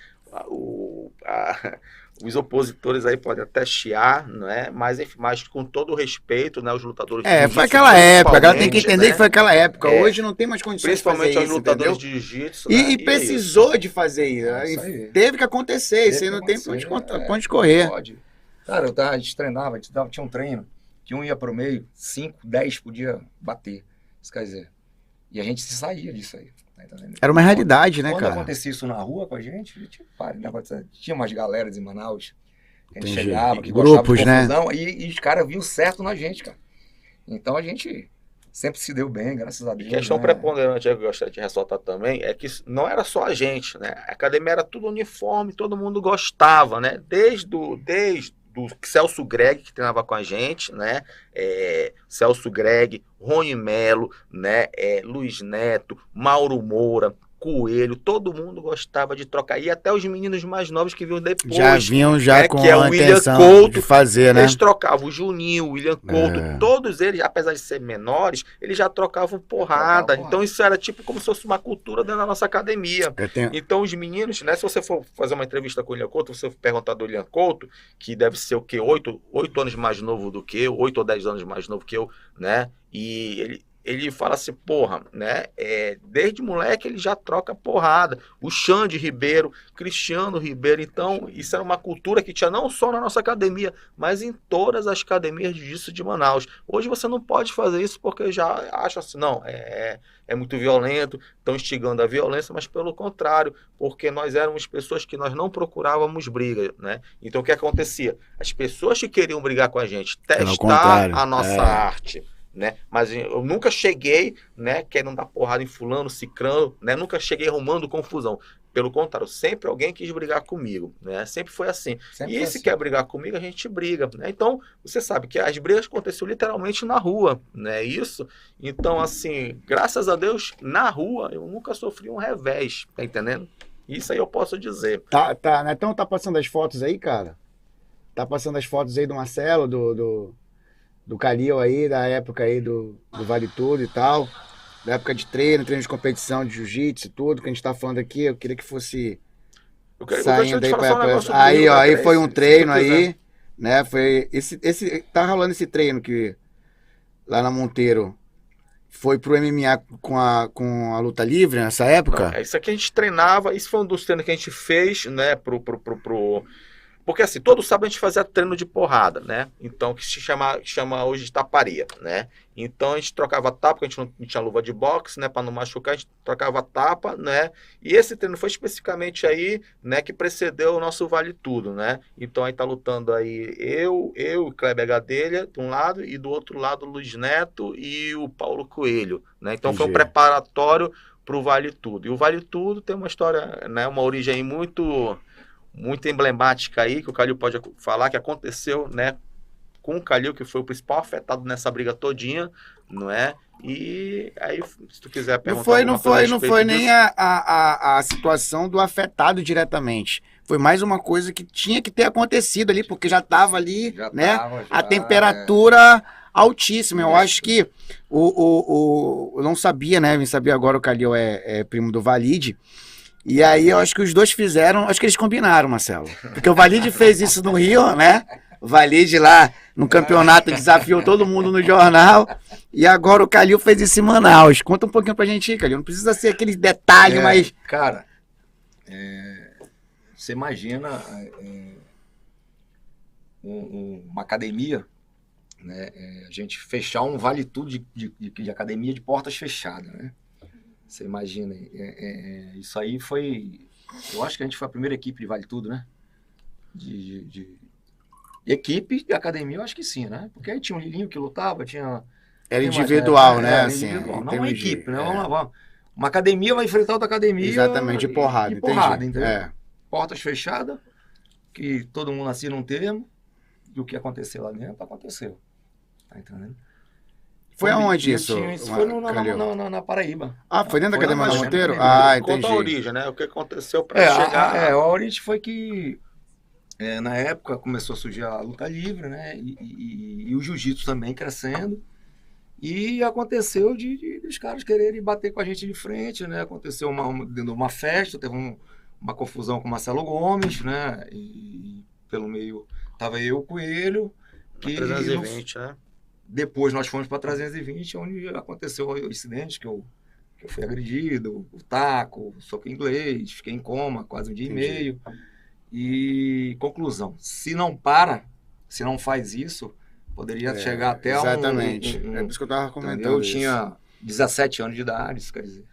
Os opositores aí podem até chiar, né? Mas, enfim, mas com todo o respeito, né? Os lutadores de Foi jiu-jitsu, aquela época, agora tem que principalmente, entender né? que foi aquela época. É. Hoje não tem mais condições de fazer Principalmente os isso, lutadores entendeu? de jiu-jitsu, E né? e precisou de fazer isso. É isso aí. Teve que acontecer, isso aí não tem pra onde correr. Pode. Cara, a gente treinava, tinha um treino que um ia pro meio, 5, 10 podia bater. Isso quer dizer, e a gente se saía disso aí. Tá entendendo? Era uma realidade, né, Quando cara? acontecia isso na rua com a gente tinha umas galeras em Manaus que a gente Entendi. chegava, que Grupos, gostava de né? confusão, e os caras viam certo na gente, cara. Então a gente sempre se deu bem, graças a Deus. Questão né? preponderante que eu gostaria de ressaltar também é que não era só a gente, né? A academia era tudo uniforme, todo mundo gostava, né? Desde o Celso Greg, que treinava com a gente, né? Celso Greg, Rony Melo, né? Luiz Neto, Mauro Moura, Coelho, todo mundo gostava de trocar. E até os meninos mais novos que vinham depois. Já vinham já né, com que é o a William intenção Couto, de fazer, né? Eles trocavam o Juninho, o William Couto, É. todos eles, apesar de serem menores, eles já trocavam porrada. porrada. Então isso era tipo como se fosse uma cultura dentro da nossa academia. Eu tenho... Então os meninos, né, se você for fazer uma entrevista com o William Couto, você perguntar do William Couto, que deve ser o quê? 8 anos mais novo do que eu, 8 ou 10 anos mais novo que eu, né? E ele fala assim, porra, né? Desde moleque ele já troca porrada. O Xande Ribeiro, Cristiano Ribeiro. Então, isso era uma cultura que tinha não só na nossa academia, mas em todas as academias de jiu-jitsu de Manaus. Hoje você não pode fazer isso porque já acham assim, não, é muito violento, estão instigando a violência, mas pelo contrário, porque nós éramos pessoas que nós não procurávamos briga, né? Então, o que acontecia? As pessoas que queriam brigar com a gente, testar contrário, a nossa arte, né? Mas eu nunca cheguei, né, querendo dar porrada em fulano, cicrano, né? Nunca cheguei arrumando confusão. Pelo contrário, sempre alguém quis brigar comigo, né? Sempre foi assim. Sempre E foi se assim. quer brigar comigo, a gente briga, né? Então, você sabe que as brigas aconteceram literalmente na rua, né? Isso. Então, assim, graças a Deus, na rua, eu nunca sofri um revés, tá entendendo? Isso aí eu posso dizer. Tá, Netão tá passando as fotos aí, cara? Tá passando as fotos aí do Marcelo, do Calil aí, da época aí do Vale Tudo e tal. Da época de treino de competição, de jiu-jitsu e tudo, que a gente tá falando aqui. Eu queria que fosse Eu quero saindo te aí falar só um pra... negócio do Aí, Rio, ó, né, aí Tracy? foi um Se tu treino quiser. aí, né? Foi tá rolando esse treino que lá na Monteiro foi pro MMA com a luta livre nessa Não, época. é isso aqui a gente treinava, isso foi um dos treinos que a gente fez, né, porque assim, todo sábado a gente fazia treino de porrada, né, então que se chama hoje de taparia, né, então a gente trocava tapa, porque a gente não tinha luva de boxe, né, para não machucar, a gente trocava tapa, né, e esse treino foi especificamente aí, né, que precedeu o nosso Vale Tudo, né, então aí tá lutando aí eu e Kleber Gadelha de um lado, e do outro lado o Luiz Neto e o Paulo Coelho, né, então foi um Entendi. preparatório para o Vale Tudo. E o Vale Tudo tem uma história, né, uma origem muito emblemática aí, que o Calil pode falar, que aconteceu, né, com o Calil, que foi o principal afetado nessa briga todinha, não é? E aí, se tu quiser perguntar Não foi nem a situação do afetado diretamente. Foi mais uma coisa que tinha que ter acontecido ali, porque já estava ali, Já né? tava, A temperatura altíssima. Eu Isso. acho que eu não sabia, né? Eu sabia agora o Calil é primo do Valide. E aí eu acho que os dois fizeram, acho que eles combinaram, Marcelo. Porque o Valide fez isso no Rio, né? O Valide lá no campeonato desafiou todo mundo no jornal. E agora o Calil fez isso em Manaus. Conta um pouquinho pra gente aí, Calil. Não precisa ser aquele detalhe, mas... Cara, você imagina uma academia, né? A gente fechar um Vale Tudo de academia de portas fechadas, né? Você imagina, isso aí foi... Eu acho que a gente foi a primeira equipe de Vale Tudo, né? De equipe de academia, eu acho que sim, né? Porque aí tinha um Lilinho que lutava, tinha... Era individual, né? Era assim, individual, em não uma termos de- equipe, né? Vamos lá. Uma academia vai enfrentar outra academia... Exatamente, de porrada, de porrada, entendi. entendeu? Portas fechadas, que todo mundo assina um termo, e o que aconteceu lá dentro, aconteceu. Tá entendendo? Foi aonde Eu isso? tinha- Isso foi Calil? na Paraíba. Ah, foi dentro da Foi Academia na do Academia Monteiro? do Monteiro. Ah, Conta a entendi. origem, né? O que aconteceu para chegar... A origem foi que na época começou a surgir a luta livre, né? E o jiu-jitsu também crescendo. E aconteceu de os caras quererem bater com a gente de frente, né? Aconteceu dentro de uma festa, teve uma confusão com o Marcelo Gomes, né? E pelo meio tava eu, o Coelho, que 320, né? depois nós fomos para 320, onde aconteceu o incidente que eu fui agredido, o taco, soco inglês, fiquei em coma quase um dia Entendi. e meio. E conclusão, se não faz isso, poderia chegar até Exatamente. um É por isso que eu tava comentando. eu isso. tinha 17 anos de idade, isso quer dizer.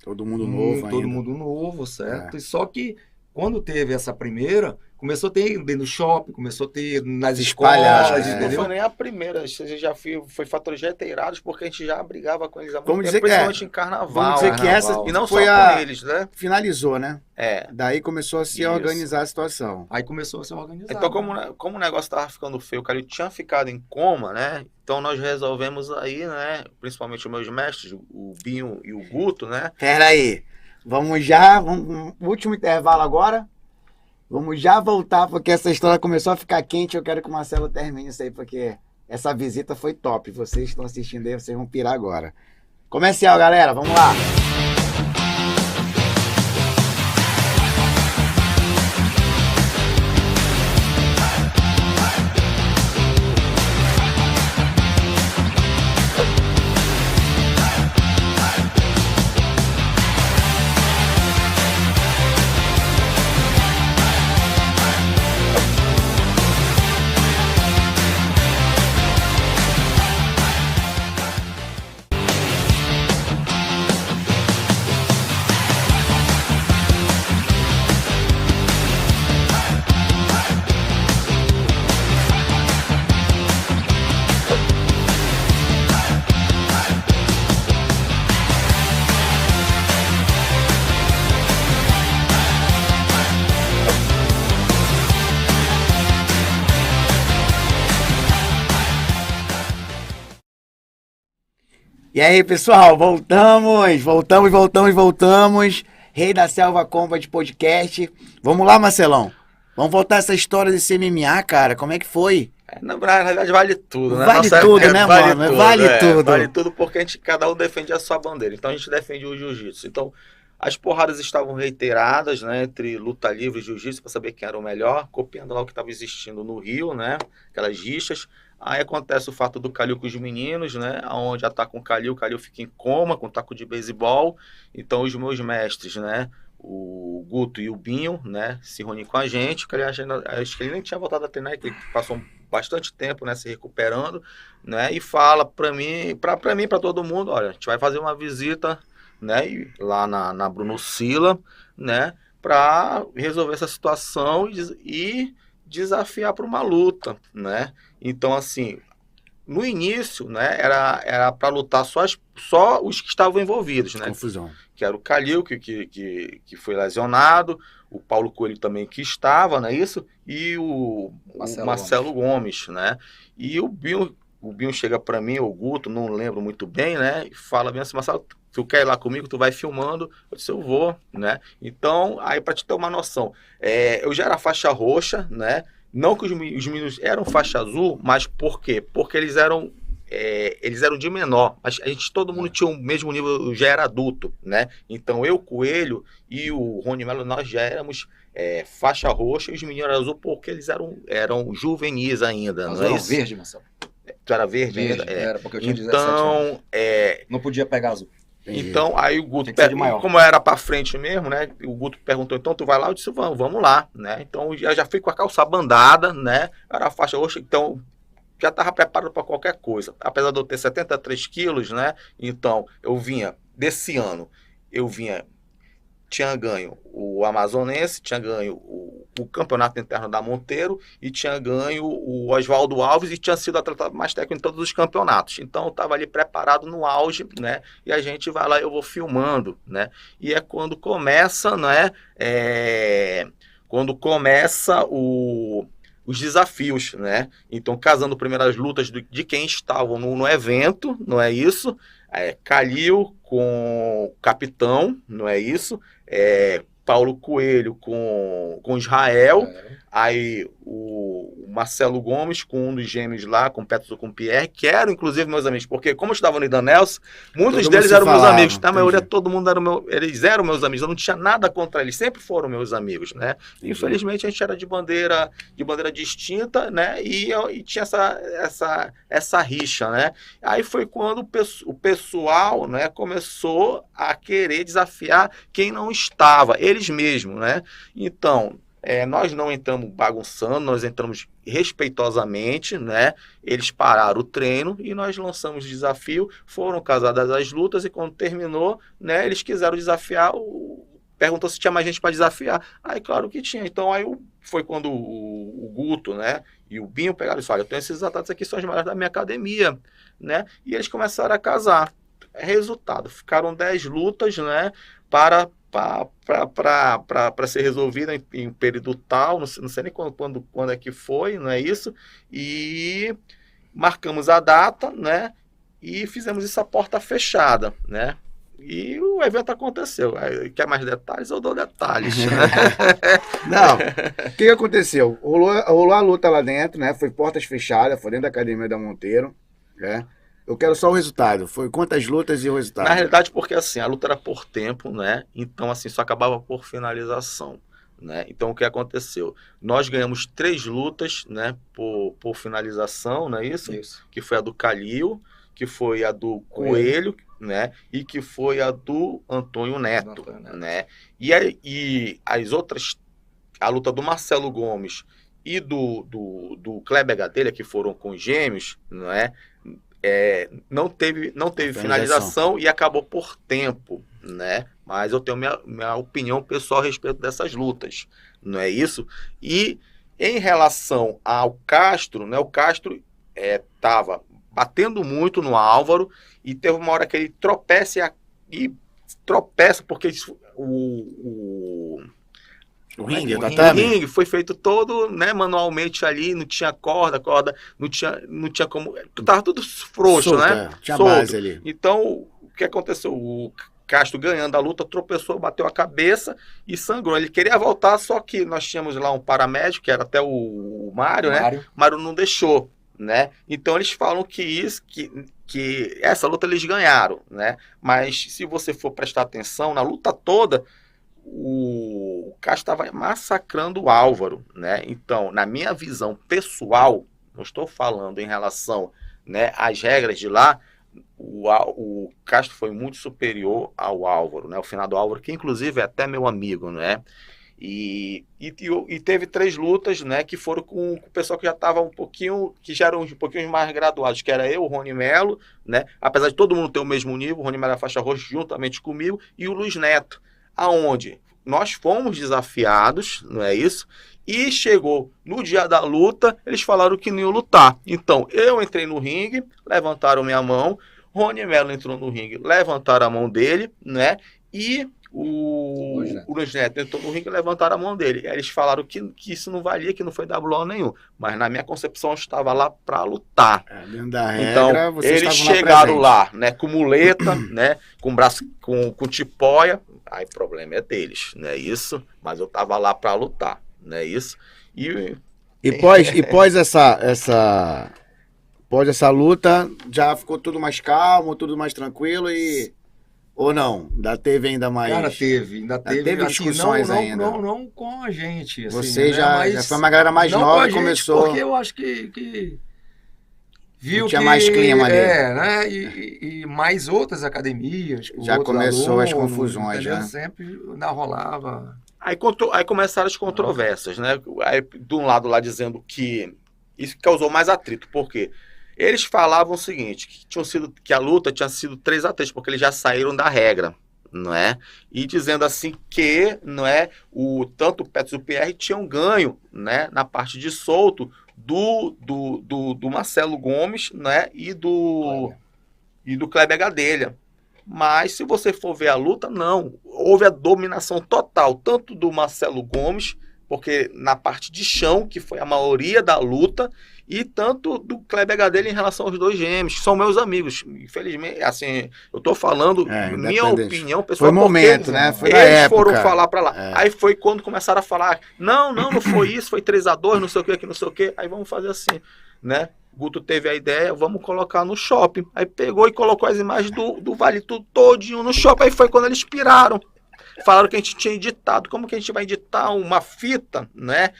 Todo mundo novo Todo ainda. mundo novo, certo? E só que quando teve essa primeira, começou a ter dentro do shopping, começou a ter nas Espalhar, escolas, é. Não entendeu? foi nem a primeira, você já foi fatores reiterados, porque a gente já brigava com eles há muito Vamos tempo, dizer que principalmente em carnaval. Vamos dizer que essa E não foi só a... com eles, né? Finalizou, né? É. Daí começou a se Isso. organizar a situação. Aí começou a se organizar. Então, como o negócio tava ficando feio, o cara tinha ficado em coma, né? Então nós resolvemos aí, né? Principalmente os meus mestres, o Binho e o Guto, né? Pera aí. Vamos último intervalo agora. Vamos já voltar, porque essa história começou a ficar quente. Eu quero que o Marcelo termine isso aí, porque essa visita foi top. Vocês estão assistindo aí, vocês vão pirar agora. Comercial, galera. Vamos lá. E aí, pessoal, voltamos. Rei da Selva Combat Podcast. Vamos lá, Marcelão. Vamos voltar essa história desse MMA, cara. Como é que foi? Na realidade, vale tudo, né? Vale tudo, né, mano? Vale tudo. Vale tudo porque cada um defende a sua bandeira. Então, a gente defende o jiu-jitsu. Então, as porradas estavam reiteradas, né? Entre luta livre e jiu-jitsu, para saber quem era o melhor. Copiando lá o que estava existindo no Rio, né? Aquelas rixas. Aí acontece o fato do Calil com os meninos, né? Onde ataca o Calil fica em coma com taco de beisebol. Então os meus mestres, né? O Guto e o Binho, né? Se reúnem com a gente. Acho que ele nem tinha voltado a treinar, que ele passou bastante tempo, né? Se recuperando, né? E fala para mim, para todo mundo, olha, a gente vai fazer uma visita, né? Lá na Bruno Sila, né? Para resolver essa situação e desafiar para uma luta, né? Então, assim, no início, né, era para lutar só os que estavam envolvidos, né? Confusão. Que era o Calil, que foi lesionado, o Paulo Coelho também que estava, não é isso? E o Marcelo Gomes, né? E o Binho chega para mim, o Guto, não lembro muito bem, né? E fala bem assim, Marcelo, tu quer ir lá comigo, tu vai filmando. Eu disse, eu vou, né? Então, aí para te ter uma noção, eu já era faixa roxa, né? Não que os meninos eram faixa azul, mas por quê? Porque eles eram de menor, mas todo mundo tinha o mesmo nível, eu já era adulto, né? Então eu, Coelho e o Rony Melo, nós já éramos faixa roxa e os meninos eram azul porque eles eram juvenis ainda. Mas não era é isso? verde, Marcelo. Tu era verde ainda? Era, porque eu tinha 17 anos. Então, não podia pegar azul. então, aí o Guto, como era pra frente mesmo, né? O Guto perguntou, então tu vai lá? Eu disse, vamos lá, né? Então, eu já fui com a calça bandada, né? Era a faixa roxa, então já tava preparado para qualquer coisa. Apesar de eu ter 73 quilos, né? Então, desse ano, tinha ganho o Amazonense, tinha ganho o Campeonato Interno da Monteiro e tinha ganho o Oswaldo Alves e tinha sido atleta mais técnico em todos os campeonatos. Então eu estava ali preparado no auge, né? E a gente vai lá, eu vou filmando, né? E é quando começa, né? Quando começa os desafios, né? Então, casando primeiras lutas de quem estavam no evento, não é isso? Calil com o Capitão, não é isso? Paulo Coelho com Israel, aí o Marcelo Gomes com um dos gêmeos lá, com Petros ou com Pierre, que eram inclusive meus amigos, porque como eu estava no Idanelos, muitos deles eram meus amigos, tá? A maioria, todo mundo eles eram meus amigos, eu não tinha nada contra eles, sempre foram meus amigos, né? Infelizmente a gente era de bandeira distinta, né? E tinha essa rixa, né? Aí foi quando o pessoal, né, começou a querer desafiar quem não estava, eles mesmos, né? Então, nós não entramos bagunçando, nós entramos respeitosamente, né? Eles pararam o treino e nós lançamos o desafio, foram casadas as lutas e quando terminou, né, eles quiseram desafiar, perguntou se tinha mais gente para desafiar. Aí, claro que tinha. Então, aí foi quando o Guto, né, e o Binho pegaram e disseram, olha, eu tenho esses atletas aqui, são os melhores da minha academia, né? E eles começaram a casar. Resultado, ficaram 10 lutas, né, para ser resolvida em um período tal, não sei nem quando é que foi, não é isso? E marcamos a data, né? E fizemos isso a porta fechada, né? E o evento aconteceu. Quer mais detalhes? Eu dou detalhes. Não, o que aconteceu? Rolou a luta lá dentro, né? Foi portas fechadas, foi dentro da Academia da Monteiro, né? Eu quero só o resultado. Foi quantas lutas e o resultado? Na realidade, porque assim, a luta era por tempo, né? Então, assim, só acabava por finalização, né? Então, o que aconteceu? Nós ganhamos 3 lutas, né? Por finalização, não é isso? Isso. Que foi a do Calil, que foi a do Coelho, né? E que foi a do Antônio Neto, né? E as outras, a luta do Marcelo Gomes e do Kleber Gadelha, que foram com gêmeos, não é? Não teve finalização e acabou por tempo, né? Mas eu tenho minha opinião pessoal a respeito dessas lutas, não é isso? E em relação ao Castro, né? O Castro estava batendo muito no Álvaro e teve uma hora que ele tropeça porque O ringue, o O tatame? O ringue foi feito todo, né, manualmente ali, não tinha corda, não tinha como. Tava tudo frouxo, Solto, né? tinha Solto. base ali. Então, o que aconteceu? O Castro ganhando a luta, tropeçou, bateu a cabeça e sangrou. Ele queria voltar, só que nós tínhamos lá um paramédico, que era até o Mário, né? Mário. O Mário não deixou, né? Então eles falam que essa luta eles ganharam, né? Mas se você for prestar atenção, na luta toda, o Castro estava massacrando o Álvaro, né? Então, na minha visão pessoal, não estou falando em relação, né, às regras de lá, o Castro foi muito superior ao Álvaro, né? O finado Álvaro, que inclusive é até meu amigo, né? E teve 3 lutas, né, que foram com o pessoal que já estava que já eram um pouquinho mais graduados, que era eu, o Rony Melo, né? Apesar de todo mundo ter o mesmo nível, o Rony Melo é faixa roxa juntamente comigo, e o Luiz Neto, aonde nós fomos desafiados, não é isso? E chegou no dia da luta, eles falaram que não iam lutar. Então, eu entrei no ringue, levantaram minha mão, Rony Melo entrou no ringue, levantaram a mão dele, né? E o Luiz Neto entrou no ringue e levantaram a mão dele. Aí eles falaram que isso não valia, que não foi WO nenhum. Mas na minha concepção, eu estava lá para lutar. Dentro da regra, Então, vocês eles estavam chegaram presentes. lá, né, com muleta, né, com braço, com tipóia. Aí o problema é deles, não é isso? Mas eu tava lá para lutar, não é isso? E pós essa luta, já ficou tudo mais calmo, tudo mais tranquilo e... Ou não? Ainda teve ainda mais... Cara, ainda teve assim, discussões ainda. Não com a gente. Assim, Você né? já foi uma galera mais não nova com a e gente, começou... Porque eu acho que viu tinha que... mais clima ali. né? E mais outras academias. Com Já outros começou as alunos, confusões, entendeu? né? Sempre rolava... Aí começaram as controvérsias, né? Aí, de um lado lá dizendo que isso causou mais atrito, porque eles falavam o seguinte, que a luta tinha sido 3-3, porque eles já saíram da regra, não é? E dizendo assim que, não é, tanto o Petros e o PR tinham ganho, né, na parte de solto do Marcelo Gomes, né, e do Kleber Gadelha. Mas se você for ver a luta, não. Houve a dominação total, tanto do Marcelo Gomes, porque na parte de chão, que foi a maioria da luta, e tanto do Kleber Gadelha em relação aos 2 gêmeos, que são meus amigos. Infelizmente, assim, eu tô falando minha opinião pessoal. Foi momento, né? Foi eles da época. foram falar pra lá. Aí foi quando começaram a falar, não foi isso, foi 3-2, não sei o que, não sei o que. Aí vamos fazer assim, né? Guto teve a ideia, vamos colocar no shopping. Aí pegou e colocou as imagens do Vale Tudo todinho no shopping. Aí foi quando eles piraram. Falaram que a gente tinha editado. Como que a gente vai editar uma fita, né?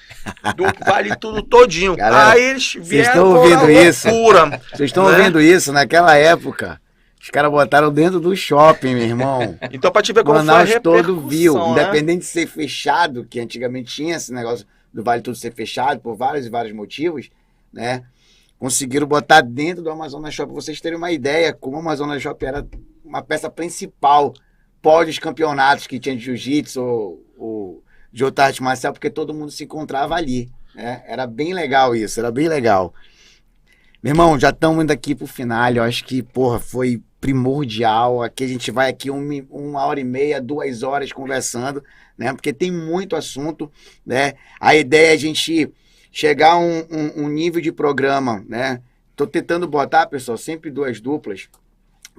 Do Vale Tudo todinho. Galera, aí eles vieram ouvindo isso? loucura. Vocês estão ouvindo isso? Naquela época, os caras botaram dentro do shopping, meu irmão. Então, pra te ver como Manaus foi a todo viu. né? Independente de ser fechado, que antigamente tinha esse negócio do Vale Tudo ser fechado por vários e vários motivos, né? Conseguiram botar dentro do Amazonas Shopping. Vocês terem uma ideia como o Amazonas Shopping era uma peça principal pós os campeonatos que tinha de jiu-jitsu ou de outra arte marcial, porque todo mundo se encontrava ali, né? Era bem legal isso, era bem legal. Meu irmão, já estamos indo aqui pro final. Eu acho que, porra, foi primordial. Aqui a gente vai aqui 1h30, 2 horas conversando, né? Porque tem muito assunto, né? A ideia é a gente chegar a um nível de programa, né? Tô tentando botar, pessoal, sempre 2 duplas,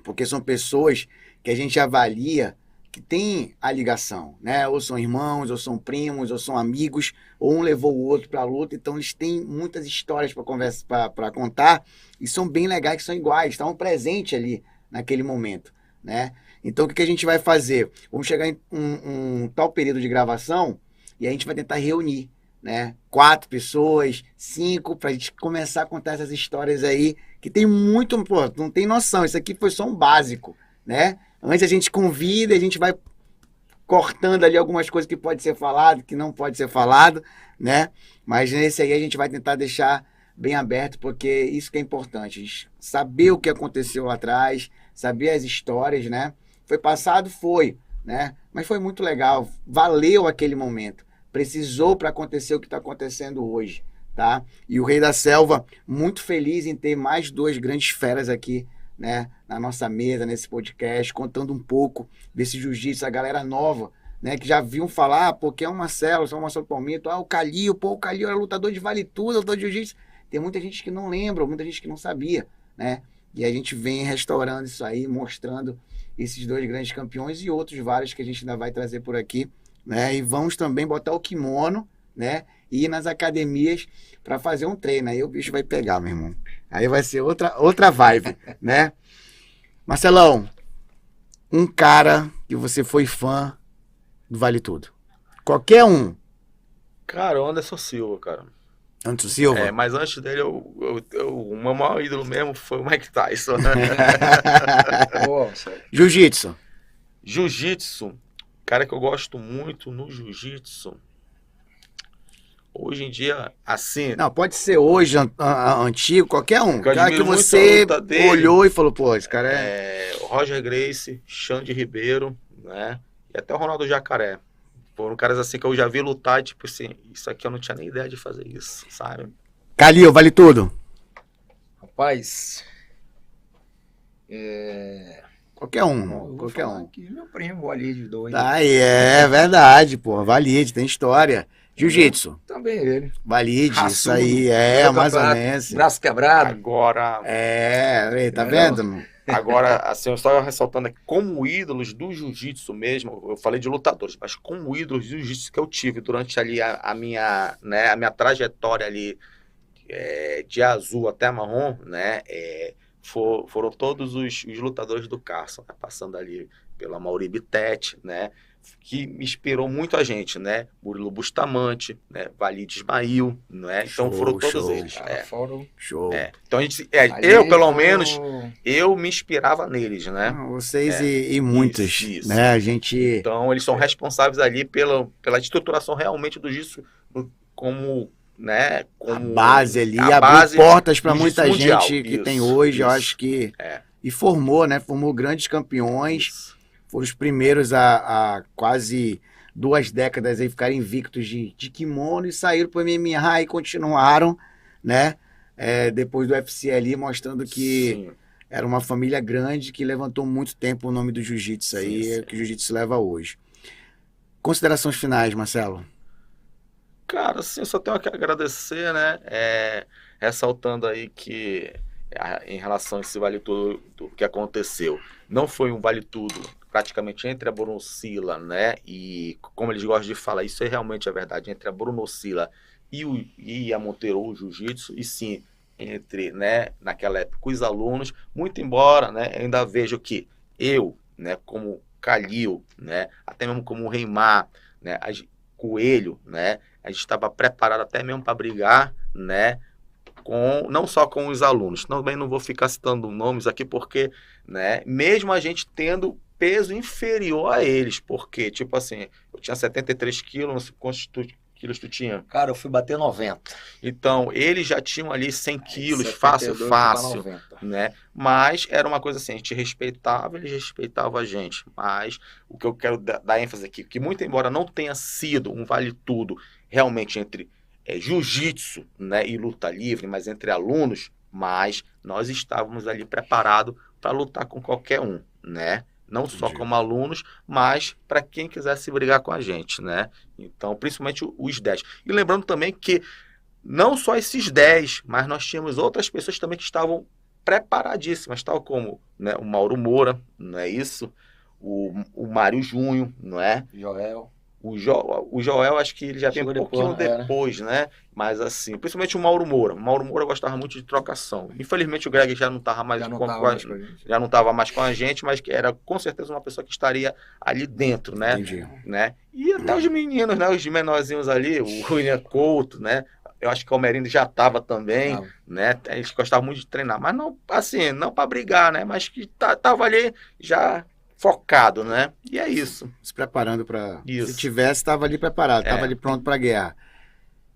porque são pessoas que a gente avalia que tem a ligação, né? Ou são irmãos, ou são primos, ou são amigos, ou um levou o outro para a luta, então eles têm muitas histórias para contar e são bem legais, que são iguais, estavam presentes ali naquele momento, né? Então o que a gente vai fazer? Vamos chegar em um tal período de gravação e a gente vai tentar reunir, né? 4 pessoas, 5, para a gente começar a contar essas histórias aí, que tem muito, pô, não tem noção, isso aqui foi só um básico, né? Antes a gente convida, a gente vai cortando ali algumas coisas que pode ser falado, que não pode ser falado, né? Mas nesse aí a gente vai tentar deixar bem aberto, porque isso que é importante, a gente saber o que aconteceu lá atrás, saber as histórias, né? Foi passado, foi, né? Mas foi muito legal, valeu aquele momento, precisou para acontecer o que está acontecendo hoje, tá? E o Rei da Selva, muito feliz em ter mais 2 grandes feras aqui, né, na nossa mesa, nesse podcast, contando um pouco desse jiu-jitsu, a galera nova, né, que já viam falar, pô, quem é o Marcelo, São Marcelo Palmito, o Calil, pô, o Calil era lutador de vale tudo, lutador de jiu-jitsu. Tem muita gente que não lembra, muita gente que não sabia, né? E a gente vem restaurando isso aí, mostrando esses dois grandes campeões e outros vários que a gente ainda vai trazer por aqui, né? E vamos também botar o kimono, né? E ir nas academias para fazer um treino. Aí o bicho vai pegar, meu irmão. Aí vai ser outra vibe, né? Marcelão, um cara que você foi fã do Vale Tudo. Qualquer um. Cara, o Anderson Silva, cara. Anderson Silva? Mas antes dele, o meu maior ídolo mesmo foi o Mike Tyson. Jiu-jitsu. Jiu-jitsu, cara que eu gosto muito no jiu-jitsu. Hoje em dia, assim... Não, pode ser hoje, antigo, qualquer um. Eu Cara que admiro muito a você luta dele. olhou e falou, pô, esse cara é... O Roger Gracie, Xande Ribeiro, né? E até o Ronaldo Jacaré. Foram caras assim que eu já vi lutar e tipo assim, isso aqui eu não tinha nem ideia de fazer isso, sabe? Calil, Vale Tudo. Rapaz, Qualquer um, bom, eu vou qualquer falar um. aqui, meu primo, o Alídio doido. Aí, é verdade, pô, Valide, tem história. Jiu-jitsu, Também ele. Valide, isso Raçudo. aí, Meu mais ou campeonato, menos. Braço quebrado. Agora, Tá Não. vendo? agora, assim, eu só ressaltando aqui, como ídolos do jiu-jitsu mesmo, eu falei de lutadores, mas como ídolos do jiu-jitsu que eu tive durante ali a minha trajetória ali de azul até marrom, né, foram todos os lutadores do Carson, né, passando ali pelo Amaury Bittet, né, que me inspirou muito a gente, né, Murilo Bustamante, né, Walid Ismail, né, então Show, foram todos show. eles. Foram. Show. Então a gente, Ali eu pelo foram- menos, eu me inspirava neles, né? Vocês e muitos, Isso. né? A gente... Então, eles são responsáveis ali pela estruturação realmente do jiu-jitsu como, né, A como base ali a abriu base portas para do muita jiu-jitsu mundial. gente que tem Isso, hoje, eu isso. acho que... É. E formou, né? Formou grandes campeões. Isso. Foram os primeiros a quase 2 décadas aí ficarem invictos de kimono e saíram pro MMA e continuaram, né? Depois do UFC ali, mostrando que Sim. era uma família grande que levantou muito tempo o nome do jiu-jitsu aí, Sim, sim. que o jiu-jitsu leva hoje. Considerações finais, Marcelo? Cara, assim, eu só tenho que agradecer, né? Ressaltando aí que em relação a esse Vale Tudo que aconteceu, não foi um Vale Tudo praticamente entre a Bruno-Sila, né? E como eles gostam de falar, isso é realmente a verdade, entre a Bruno-Sila e a Monteiro Jiu-Jitsu, e sim, entre, né, naquela época, os alunos, muito embora, né, ainda vejo que eu, né, como Calil, né, até mesmo como o Reimar, né, Coelho, né, a gente estava preparado até mesmo para brigar, né, não só com os alunos. Também não vou ficar citando nomes aqui porque, né, mesmo a gente tendo peso inferior a eles, porque, tipo assim, eu tinha 73 quilos, quantos quilos tu tinha? Cara, eu fui bater 90. Então, eles já tinham ali 100 quilos, 72 fácil, pra 90. né? Mas era uma coisa assim, a gente respeitava, eles respeitavam a gente. Mas o que eu quero dar ênfase aqui, que muito embora não tenha sido um vale tudo realmente entre jiu-jitsu, né, e luta livre, mas entre alunos, mas nós estávamos ali preparados para lutar com qualquer um, né? Não só Entendi. como alunos, mas para quem quisesse brigar com a gente, né? Então, principalmente os 10. E lembrando também que não só esses 10, mas nós tínhamos outras pessoas também que estavam preparadíssimas, tal como, né, o Mauro Moura, não é isso? O Mário Junho, não é? Joel. O Joel, acho que ele já veio Chegou um pouquinho depois, depois, né? Mas assim, principalmente o Mauro Moura. O Mauro Moura gostava muito de trocação. Infelizmente o Greg já não estava mais, Já não com tava a- mais com a gente. já não estava mais com a gente, mas que era com certeza uma pessoa que estaria ali dentro, né? Entendi. né? E até os meninos, né? Os menorzinhos ali, o William Couto, né? Eu acho que o Almerindo já estava também, Tava. né? Eles gostavam muito de treinar, mas não, assim, não para brigar, né? Mas que tava ali já focado, né? E é isso. Se preparando para... Isso. Se tivesse, estava ali preparado, estava ali pronto para guerra.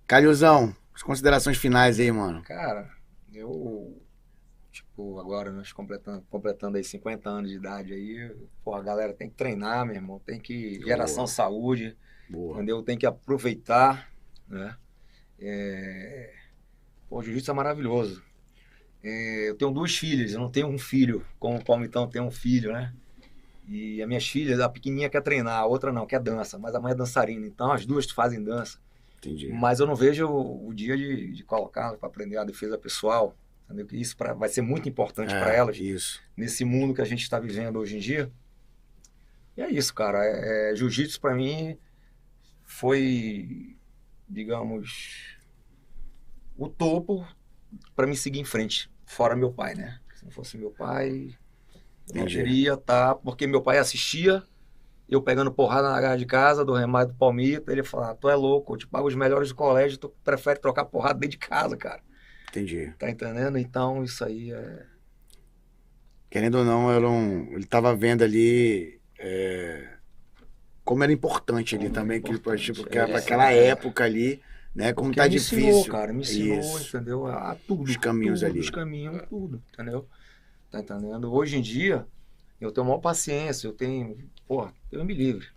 Calilzão, as considerações finais aí, mano. Cara, eu, tipo, agora nós completando aí 50 anos de idade aí, pô, a galera tem que treinar, meu irmão, tem que, geração Boa. saúde, Boa. entendeu? Tem que aproveitar, né? Pô, o jiu-jitsu é maravilhoso. Eu tenho 2 filhas, eu não tenho um filho, como o Palmitão tem um filho, né? E as minhas filhas, a pequenininha quer treinar, a outra não, quer dança, mas a mãe é dançarina. Então as duas fazem dança. Entendi. Mas eu não vejo o dia de colocá-las para aprender a defesa pessoal. Entendeu? Que isso vai ser muito importante para elas. Isso. Nesse mundo que a gente está vivendo hoje em dia. E é isso, cara. Jiu-jitsu para mim foi, digamos, o topo para me seguir em frente. Fora meu pai, né? Se não fosse meu pai, eu não teria, tá? Porque meu pai assistia, eu pegando porrada na garra de casa, do Remário do Palmito, ele falava, tu é louco, eu te pago os melhores do colégio, tu prefere trocar porrada dentro de casa, cara. Entendi. Tá entendendo? Então, isso aí Querendo ou não, ele tava vendo ali como era importante ali também, porque naquela época ali, né, como porque tá me difícil. Ensinou, cara, me ensinou, Isso. entendeu? A tudo. Os caminhos tudo, ali. Os caminhos, tudo, entendeu? Tá entendendo? Hoje em dia, eu tenho maior paciência, eu me livre.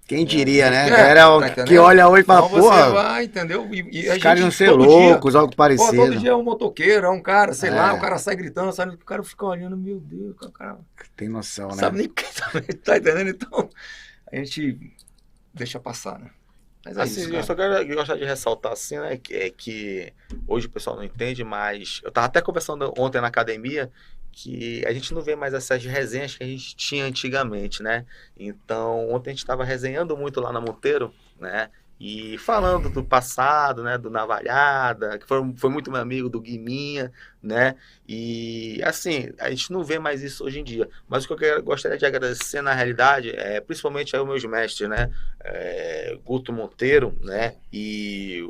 Quem diria, né? Tá que olha hoje e fala, então você vai, entendeu? E os caras não ser loucos, algo parecido. Todo dia é um motoqueiro, é um cara, sei lá, o cara sai gritando, sabe? O cara fica olhando, meu Deus, o cara... Tem noção, né? Sabe nem o que tá entendendo? Então, a gente deixa passar, né? Mas assim, isso, eu só gostaria de ressaltar assim, né, que hoje o pessoal não entende, mas eu tava até conversando ontem na academia que a gente não vê mais essas resenhas que a gente tinha antigamente, né? Então, ontem a gente estava resenhando muito lá na Monteiro, né? E falando do passado, né? Do Navalhada, que foi muito meu amigo, do Guiminha, né? E, assim, a gente não vê mais isso hoje em dia. Mas o que eu gostaria de agradecer, na realidade, principalmente aos meus mestres, né? Guto Monteiro, né? E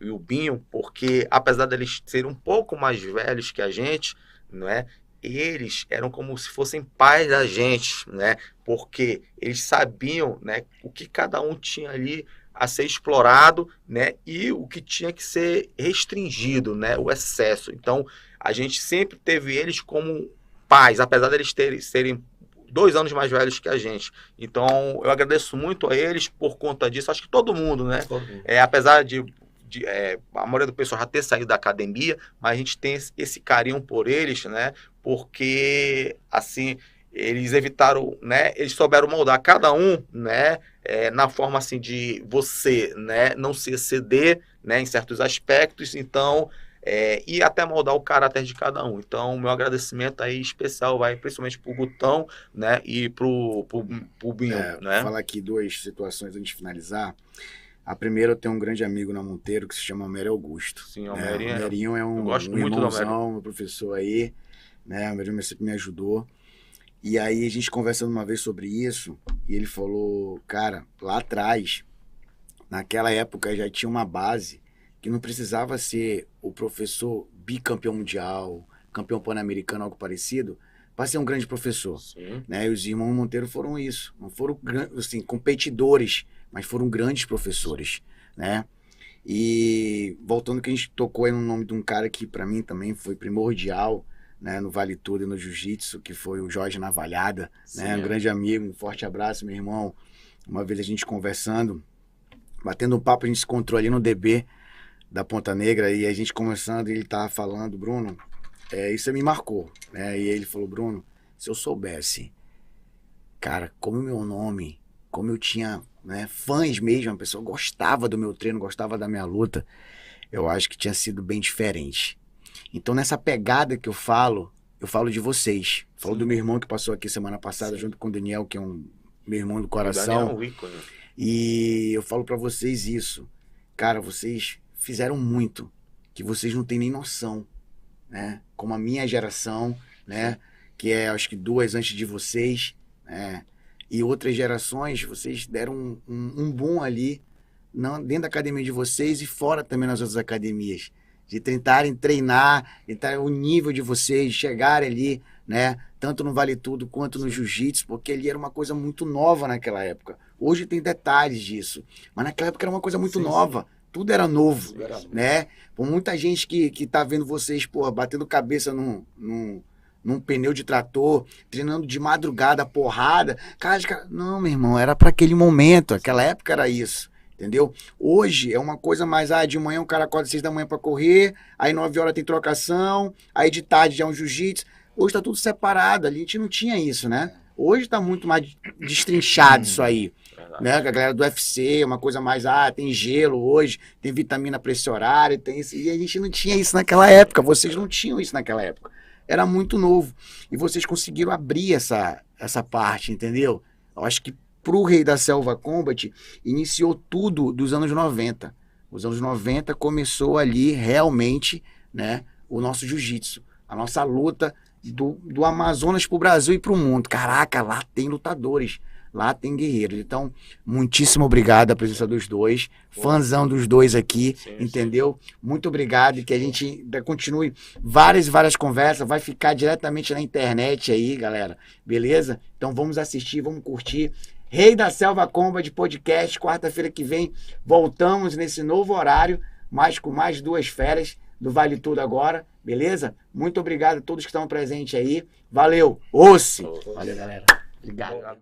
o Binho, porque apesar deles serem um pouco mais velhos que a gente, não é? Eles eram como se fossem pais da gente, né? Porque eles sabiam, né, o que cada um tinha ali a ser explorado, né, e o que tinha que ser restringido, né, o excesso. Então, a gente sempre teve eles como pais, apesar deles serem 2 anos mais velhos que a gente. Então, eu agradeço muito a eles por conta disso. Acho que todo mundo, né? Apesar de a maioria do pessoal já ter saído da academia, mas a gente tem esse carinho por eles, né? Porque, assim, eles evitaram, né? Eles souberam moldar cada um, né? Na forma, assim, de você, né? Não se exceder, né? Em certos aspectos, então... e até moldar o caráter de cada um. Então, meu agradecimento aí especial vai principalmente pro Gutão, né? E pro Binho, né? Vou falar aqui 2 situações antes de finalizar. A primeira, eu tenho um grande amigo na Monteiro que se chama Almério Augusto. Sim, o Almerinho é um irmãozão, meu professor aí, né? O Almerinho sempre me ajudou. E aí a gente conversando uma vez sobre isso, e ele falou, cara, lá atrás, naquela época já tinha uma base que não precisava ser o professor bicampeão mundial, campeão pan-americano, algo parecido, para ser um grande professor. Sim. Né? E os irmãos Monteiro foram isso. Não foram assim, competidores, mas foram grandes professores, né? E voltando que a gente tocou aí no nome de um cara que para mim também foi primordial, né, no Vale Tudo e no Jiu-Jitsu, que foi o Jorge Navalhada, né? Um grande amigo, um forte abraço, meu irmão. Uma vez a gente conversando, batendo um papo, a gente se encontrou ali no DB da Ponta Negra e a gente conversando, e ele tava falando, Bruno, isso me marcou, né? E ele falou, Bruno, se eu soubesse, cara, como o meu nome, como eu tinha, né, fãs mesmo, a pessoa gostava do meu treino, gostava da minha luta, eu acho que tinha sido bem diferente. Então, nessa pegada que eu falo de vocês. Falo do meu irmão que passou aqui semana passada, junto com o Daniel, que é meu irmão do coração. E eu falo pra vocês isso. Cara, vocês fizeram muito, que vocês não têm nem noção, né? Como a minha geração, né? Que é, acho que 2 antes de vocês, né? E outras gerações, vocês deram um boom ali, dentro da academia de vocês e fora também nas outras academias. De tentarem treinar, o nível de vocês, chegarem ali, né? Tanto no Vale Tudo quanto no Jiu-Jitsu, porque ali era uma coisa muito nova naquela época. Hoje tem detalhes disso, mas naquela época era uma coisa muito nova. Tudo era novo, né? Por muita gente que tá vendo vocês, porra, batendo cabeça num pneu de trator, treinando de madrugada, porrada. Cara, não, meu irmão, era para aquele momento, aquela época era isso. Entendeu? Hoje é uma coisa mais, de manhã o cara acorda às 6 da manhã para correr, aí 9 horas tem trocação, aí de tarde já é um jiu-jitsu. Hoje tá tudo separado, ali a gente não tinha isso, né? Hoje tá muito mais destrinchado isso aí. Verdade. Né? A galera do UFC, uma coisa mais, tem gelo hoje, tem vitamina pra esse horário, tem isso. E a gente não tinha isso naquela época, vocês não tinham isso naquela época. Era muito novo. E vocês conseguiram abrir essa parte, entendeu? Eu acho que pro Rei da Selva Combat, iniciou tudo dos anos 90. Os anos 90 começou ali realmente, né, o nosso jiu-jitsu, a nossa luta do Amazonas pro Brasil e pro mundo. Caraca, lá tem lutadores. Lá tem guerreiros. Então, muitíssimo obrigado a presença dos dois. Fãzão dos dois aqui, Sim, entendeu? Muito obrigado e que a gente ainda continue várias e várias conversas. Vai ficar diretamente na internet aí, galera. Beleza? Então, vamos assistir, vamos curtir. Rei da Selva Combat Podcast. Quarta-feira que vem, voltamos nesse novo horário, com mais 2 férias do Vale Tudo agora. Beleza? Muito obrigado a todos que estão presentes aí. Valeu. Valeu, galera. Obrigado.